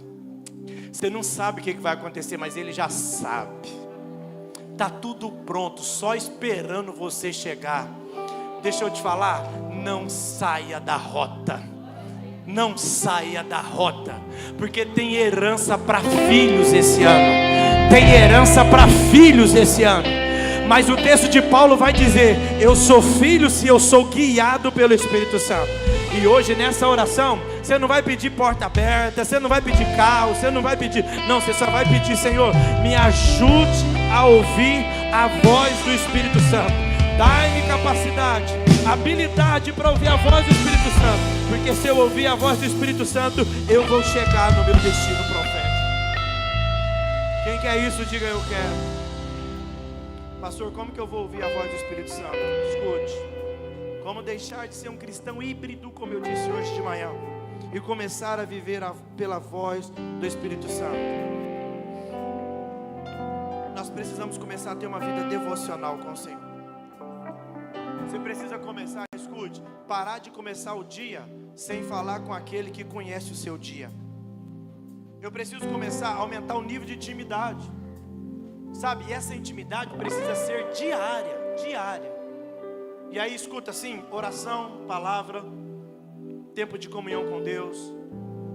você não sabe o que vai acontecer, mas ele já sabe. Está tudo pronto, só esperando você chegar. Deixa eu te falar, não saia da rota. Não saia da rota, porque tem herança para filhos esse ano. Tem herança para filhos esse ano. Mas o texto de Paulo vai dizer: eu sou filho se eu sou guiado pelo Espírito Santo. E hoje nessa oração, você não vai pedir porta aberta, você não vai pedir carro, você não vai pedir, não, você só vai pedir: Senhor, me ajude a ouvir a voz do Espírito Santo. Dai-me capacidade, habilidade para ouvir a voz do Espírito Santo. Porque se eu ouvir a voz do Espírito Santo, eu vou chegar no meu destino profético. Quem quer isso, diga: eu quero. Pastor, como que eu vou ouvir a voz do Espírito Santo? Escute. Como deixar de ser um cristão híbrido, como eu disse hoje de manhã, e começar a viver pela voz do Espírito Santo. Nós precisamos começar a ter uma vida devocional com o Senhor. Você precisa começar, escute, parar de começar o dia sem falar com aquele que conhece o seu dia. Eu preciso começar a aumentar o nível de intimidade. Sabe, e essa intimidade precisa ser diária. E aí escuta assim, oração, palavra, tempo de comunhão com Deus,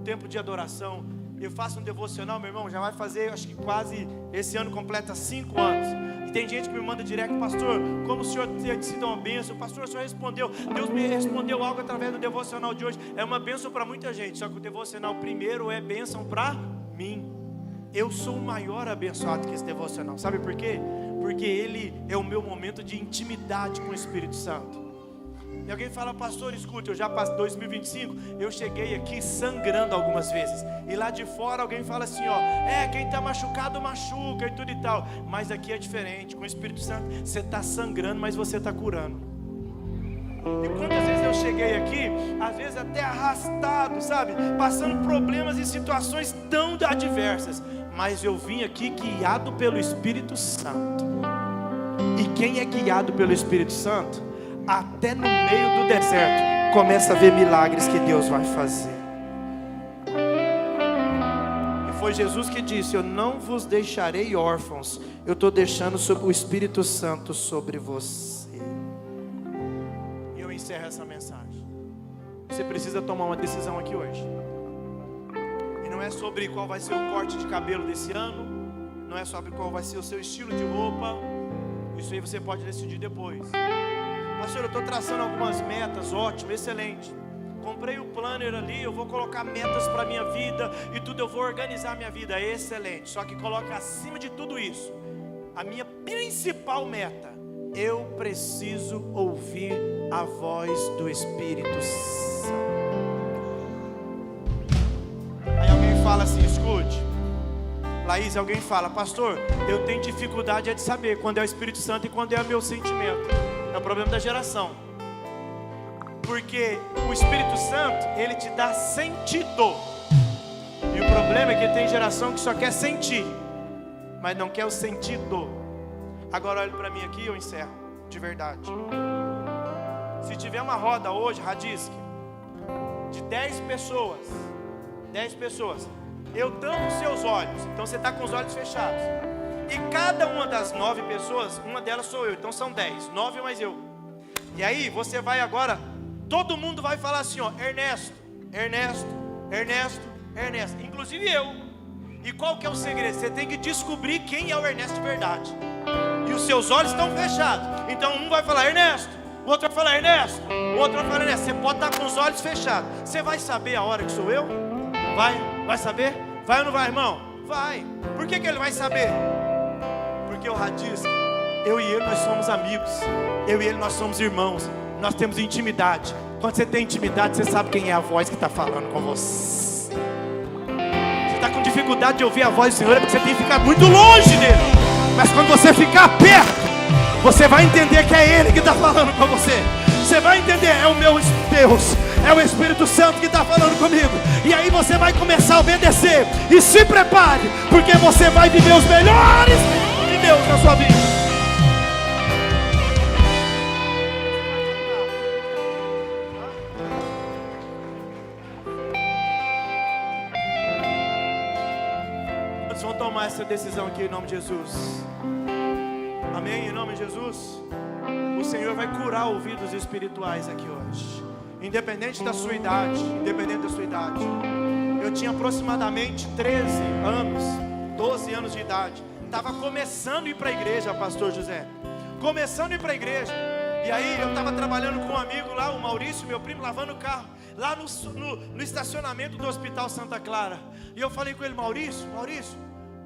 tempo de adoração. Eu faço um devocional, meu irmão, já vai fazer, acho que quase, esse ano completa 5 anos. E tem gente que me manda direto: pastor, como o senhor tem sido uma bênção, pastor, o senhor respondeu, Deus me respondeu algo através do devocional de hoje. É uma bênção para muita gente, só que o devocional primeiro é bênção para mim. Eu sou o maior abençoado que esse devocional. Sabe por quê? Porque ele é o meu momento de intimidade com o Espírito Santo. E alguém fala: pastor, escute, eu já passei 2025, eu cheguei aqui sangrando algumas vezes. E lá de fora alguém fala assim, ó, quem está machucado machuca e tudo e tal. Mas aqui é diferente, com o Espírito Santo você está sangrando, mas você está curando. E quantas vezes eu cheguei aqui, às vezes até arrastado, sabe, passando problemas e situações tão adversas, mas eu vim aqui guiado pelo Espírito Santo. E quem é guiado pelo Espírito Santo, até no meio do deserto, começa a ver milagres que Deus vai fazer. E foi Jesus que disse: eu não vos deixarei órfãos, eu estou deixando o Espírito Santo sobre você. E eu encerro essa mensagem. você precisa tomar uma decisão aqui hoje. E não é sobre qual vai ser o corte de cabelo desse ano, não é sobre qual vai ser o seu estilo de roupa. Isso aí você pode decidir depois. Pastor, eu estou traçando algumas metas, ótimo, excelente. Comprei o planner ali, eu vou colocar metas para a minha vida e tudo, eu vou organizar a minha vida, excelente. Só que coloca acima de tudo isso, a minha principal meta: eu preciso ouvir a voz do Espírito Santo. Aí alguém fala assim, escute, Laís, alguém fala, pastor, eu tenho dificuldade de saber quando é o Espírito Santo e quando é o meu sentimento. É o problema da geração. Porque o Espírito Santo, ele te dá sentido. E o problema é que tem geração que só quer sentir, mas não quer o sentido. Agora olhe para mim aqui e eu encerro, de verdade. Se tiver uma roda hoje, Radisque, de 10 pessoas, eu tampo seus olhos, então você está com os olhos fechados. E cada uma das 9 pessoas, uma delas sou eu, então são 10, 9 mais eu. E aí você vai agora, todo mundo vai falar assim, ó, Ernesto, Ernesto, Ernesto, Ernesto, inclusive eu. E qual que é o segredo? Você tem que descobrir quem é o Ernesto de verdade. E os seus olhos estão fechados. Então um vai falar Ernesto, o outro vai falar Ernesto, o outro vai falar Ernesto. Você pode estar com os olhos fechados. Você vai saber a hora que sou eu? Vai saber? Vai ou não vai, irmão? Vai. Por que ele vai saber? Porque o Radisco, eu e ele nós somos amigos. Eu e ele nós somos irmãos. Nós temos intimidade. Quando você tem intimidade, você sabe quem é a voz que está falando com você. Você está com dificuldade de ouvir a voz do Senhor, é porque você tem que ficar muito longe dele. Mas quando você ficar perto, você vai entender que é Ele que está falando com você. Você vai entender, é o meu Deus, é o Espírito Santo que está falando comigo. E aí você vai começar a obedecer. E se prepare, porque você vai viver os melhores de Deus na sua vida. Nós vamos tomar essa decisão aqui em nome de Jesus. Amém? Em nome de Jesus. O Senhor vai curar ouvidos espirituais aqui hoje. Independente da sua idade. Independente da sua idade. Eu tinha aproximadamente 13 anos, 12 anos de idade. Estava começando a ir para a igreja, pastor José. Começando a ir para a igreja. E aí eu estava trabalhando com um amigo lá, o Maurício, meu primo, lavando o carro. Lá no estacionamento do Hospital Santa Clara. E eu falei com ele, Maurício,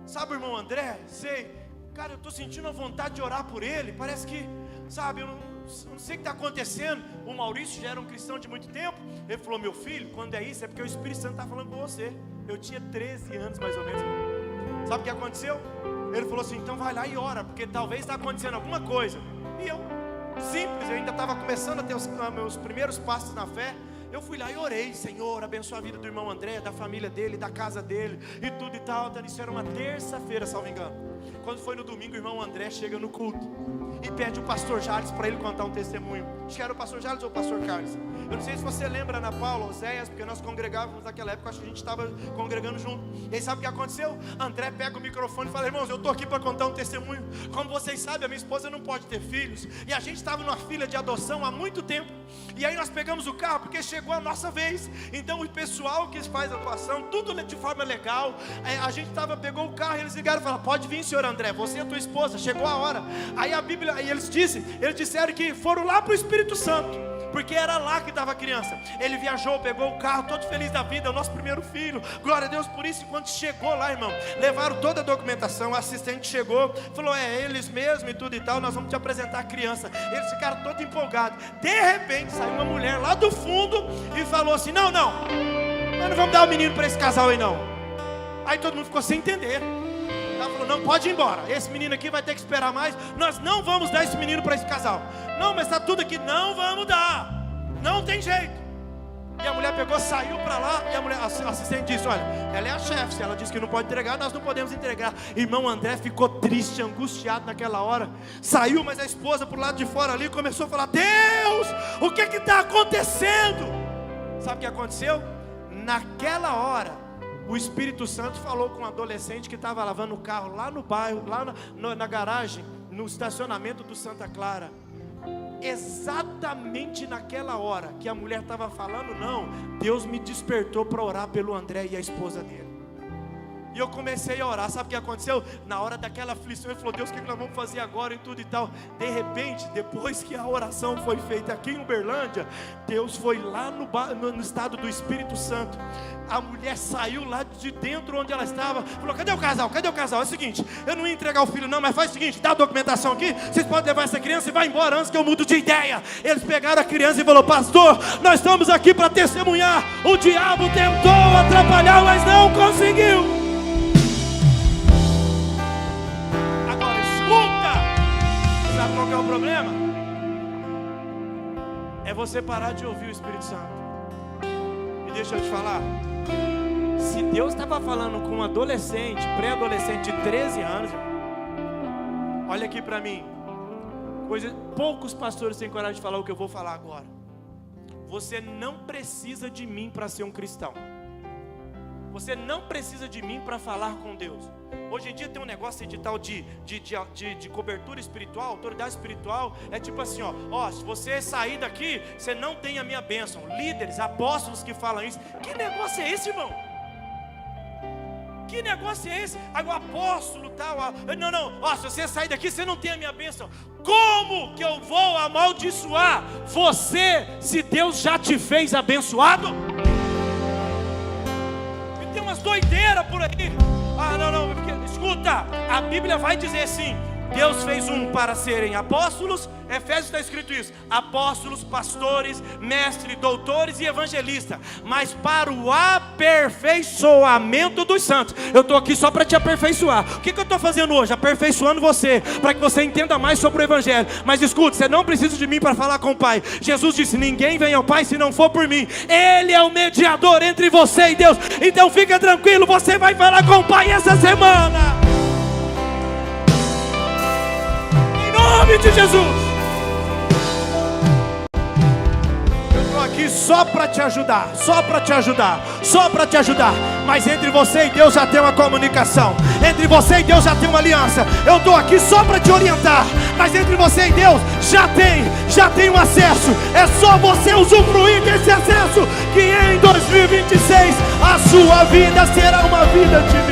sabe o irmão André? Sei. Cara, eu estou sentindo a vontade de orar por ele. Parece que, sabe, eu não sei o que está acontecendo. O Maurício já era um cristão de muito tempo. Ele falou, meu filho, quando é isso, é porque o Espírito Santo está falando com você. Eu tinha 13 anos mais ou menos. Sabe o que aconteceu? Ele falou assim, então vai lá e ora, porque talvez está acontecendo alguma coisa. E eu, simples, eu ainda estava começando a ter os meus primeiros passos na fé. Eu fui lá e orei, Senhor, abençoa a vida do irmão André, da família dele, da casa dele, e tudo e tal. Isso era uma terça-feira, salvo engano. Quando foi no domingo, o irmão André chega no culto e pede o pastor Jales para ele contar um testemunho. Acho que era o pastor Jales ou o pastor Carlos. Eu não sei se você lembra, Ana Paula, Oséias, porque nós congregávamos naquela época, acho que a gente estava congregando junto. E aí sabe o que aconteceu? André pega o microfone e fala, irmãos, eu estou aqui para contar um testemunho. Como vocês sabem, a minha esposa não pode ter filhos. E a gente estava numa fila de adoção há muito tempo. E aí nós pegamos o carro, porque chegou a nossa vez. Então o pessoal que faz a doação, tudo de forma legal. A gente pegou o carro e eles ligaram e falaram, pode vir, senhor André, você e a tua esposa, chegou a hora. Aí a Bíblia, aí eles disseram que foram lá para o Espírito Santo, porque era lá que estava a criança. Ele viajou, pegou o carro, todo feliz da vida, o nosso primeiro filho, glória a Deus por isso. E quando chegou lá, irmão, levaram toda a documentação, o assistente chegou, falou, eles mesmo e tudo e tal, nós vamos te apresentar a criança. Eles ficaram todos empolgados. De repente, saiu uma mulher lá do fundo e falou assim, não, nós não vamos dar o menino para esse casal aí não. Aí todo mundo ficou sem entender. Ela falou, não, pode ir embora, esse menino aqui vai ter que esperar mais, nós não vamos dar esse menino para esse casal. Não, mas está tudo aqui, não vamos dar, não tem jeito. E a mulher pegou, saiu para lá, e a assistente disse, olha, ela é a chefe, se ela disse que não pode entregar, nós não podemos entregar. Irmão André ficou triste, angustiado naquela hora, saiu, mas a esposa por lado de fora ali começou a falar, Deus, o que está acontecendo? Sabe o que aconteceu? Naquela hora, o Espírito Santo falou com um adolescente que estava lavando o carro lá no bairro, lá na garagem, no estacionamento do Santa Clara. exatamente naquela hora que a mulher estava falando, não, Deus me despertou para orar pelo André e a esposa dele. E eu comecei a orar. Sabe o que aconteceu? Na hora daquela aflição, ele falou: Deus, o que nós vamos fazer agora e tudo e tal. De repente, depois que a oração foi feita aqui em Uberlândia, Deus foi lá no estado do Espírito Santo. A mulher saiu lá de dentro onde ela estava, falou: cadê o casal? Cadê o casal? É o seguinte, eu não ia entregar o filho não, mas faz o seguinte, dá a documentação aqui, vocês podem levar essa criança e vai embora antes que eu mudo de ideia. Eles pegaram a criança e falaram: pastor, nós estamos aqui para testemunhar. O diabo tentou atrapalhar, mas não conseguiu. Sabe qual que é o problema? É você parar de ouvir o Espírito Santo. E deixa eu te falar, se Deus estava falando com um adolescente, pré-adolescente de 13 anos, olha aqui para mim, poucos pastores têm coragem de falar o que eu vou falar agora. Você não precisa de mim para ser um cristão. Você não precisa de mim para falar com Deus. Hoje em dia tem um negócio de tal de cobertura espiritual, autoridade espiritual. É tipo assim, ó, se você sair daqui, você não tem a minha bênção. Líderes, apóstolos que falam isso. Que negócio é esse, irmão? Que negócio é esse? Aí o apóstolo tal, não, se você sair daqui, você não tem a minha bênção. Como que eu vou amaldiçoar você, se Deus já te fez abençoado? Tem umas doideiras por aí. Não, escuta, a Bíblia vai dizer assim: Deus fez para serem apóstolos. Efésios está escrito isso: apóstolos, pastores, mestres, doutores e evangelistas, mas para o aperfeiçoamento dos santos. Eu estou aqui só para te aperfeiçoar. O que eu estou fazendo hoje? Aperfeiçoando você, para que você entenda mais sobre o evangelho. Mas escute, você não precisa de mim para falar com o Pai. Jesus disse: ninguém vem ao Pai se não for por mim. Ele é o mediador entre você e Deus. Então fica tranquilo, você vai falar com o Pai essa semana, em nome de Jesus. Aqui só para te ajudar, mas entre você e Deus já tem uma comunicação, entre você e Deus já tem uma aliança. Eu estou aqui só para te orientar, mas entre você e Deus já tem um acesso. É só você usufruir desse acesso, que em 2026 a sua vida será uma vida de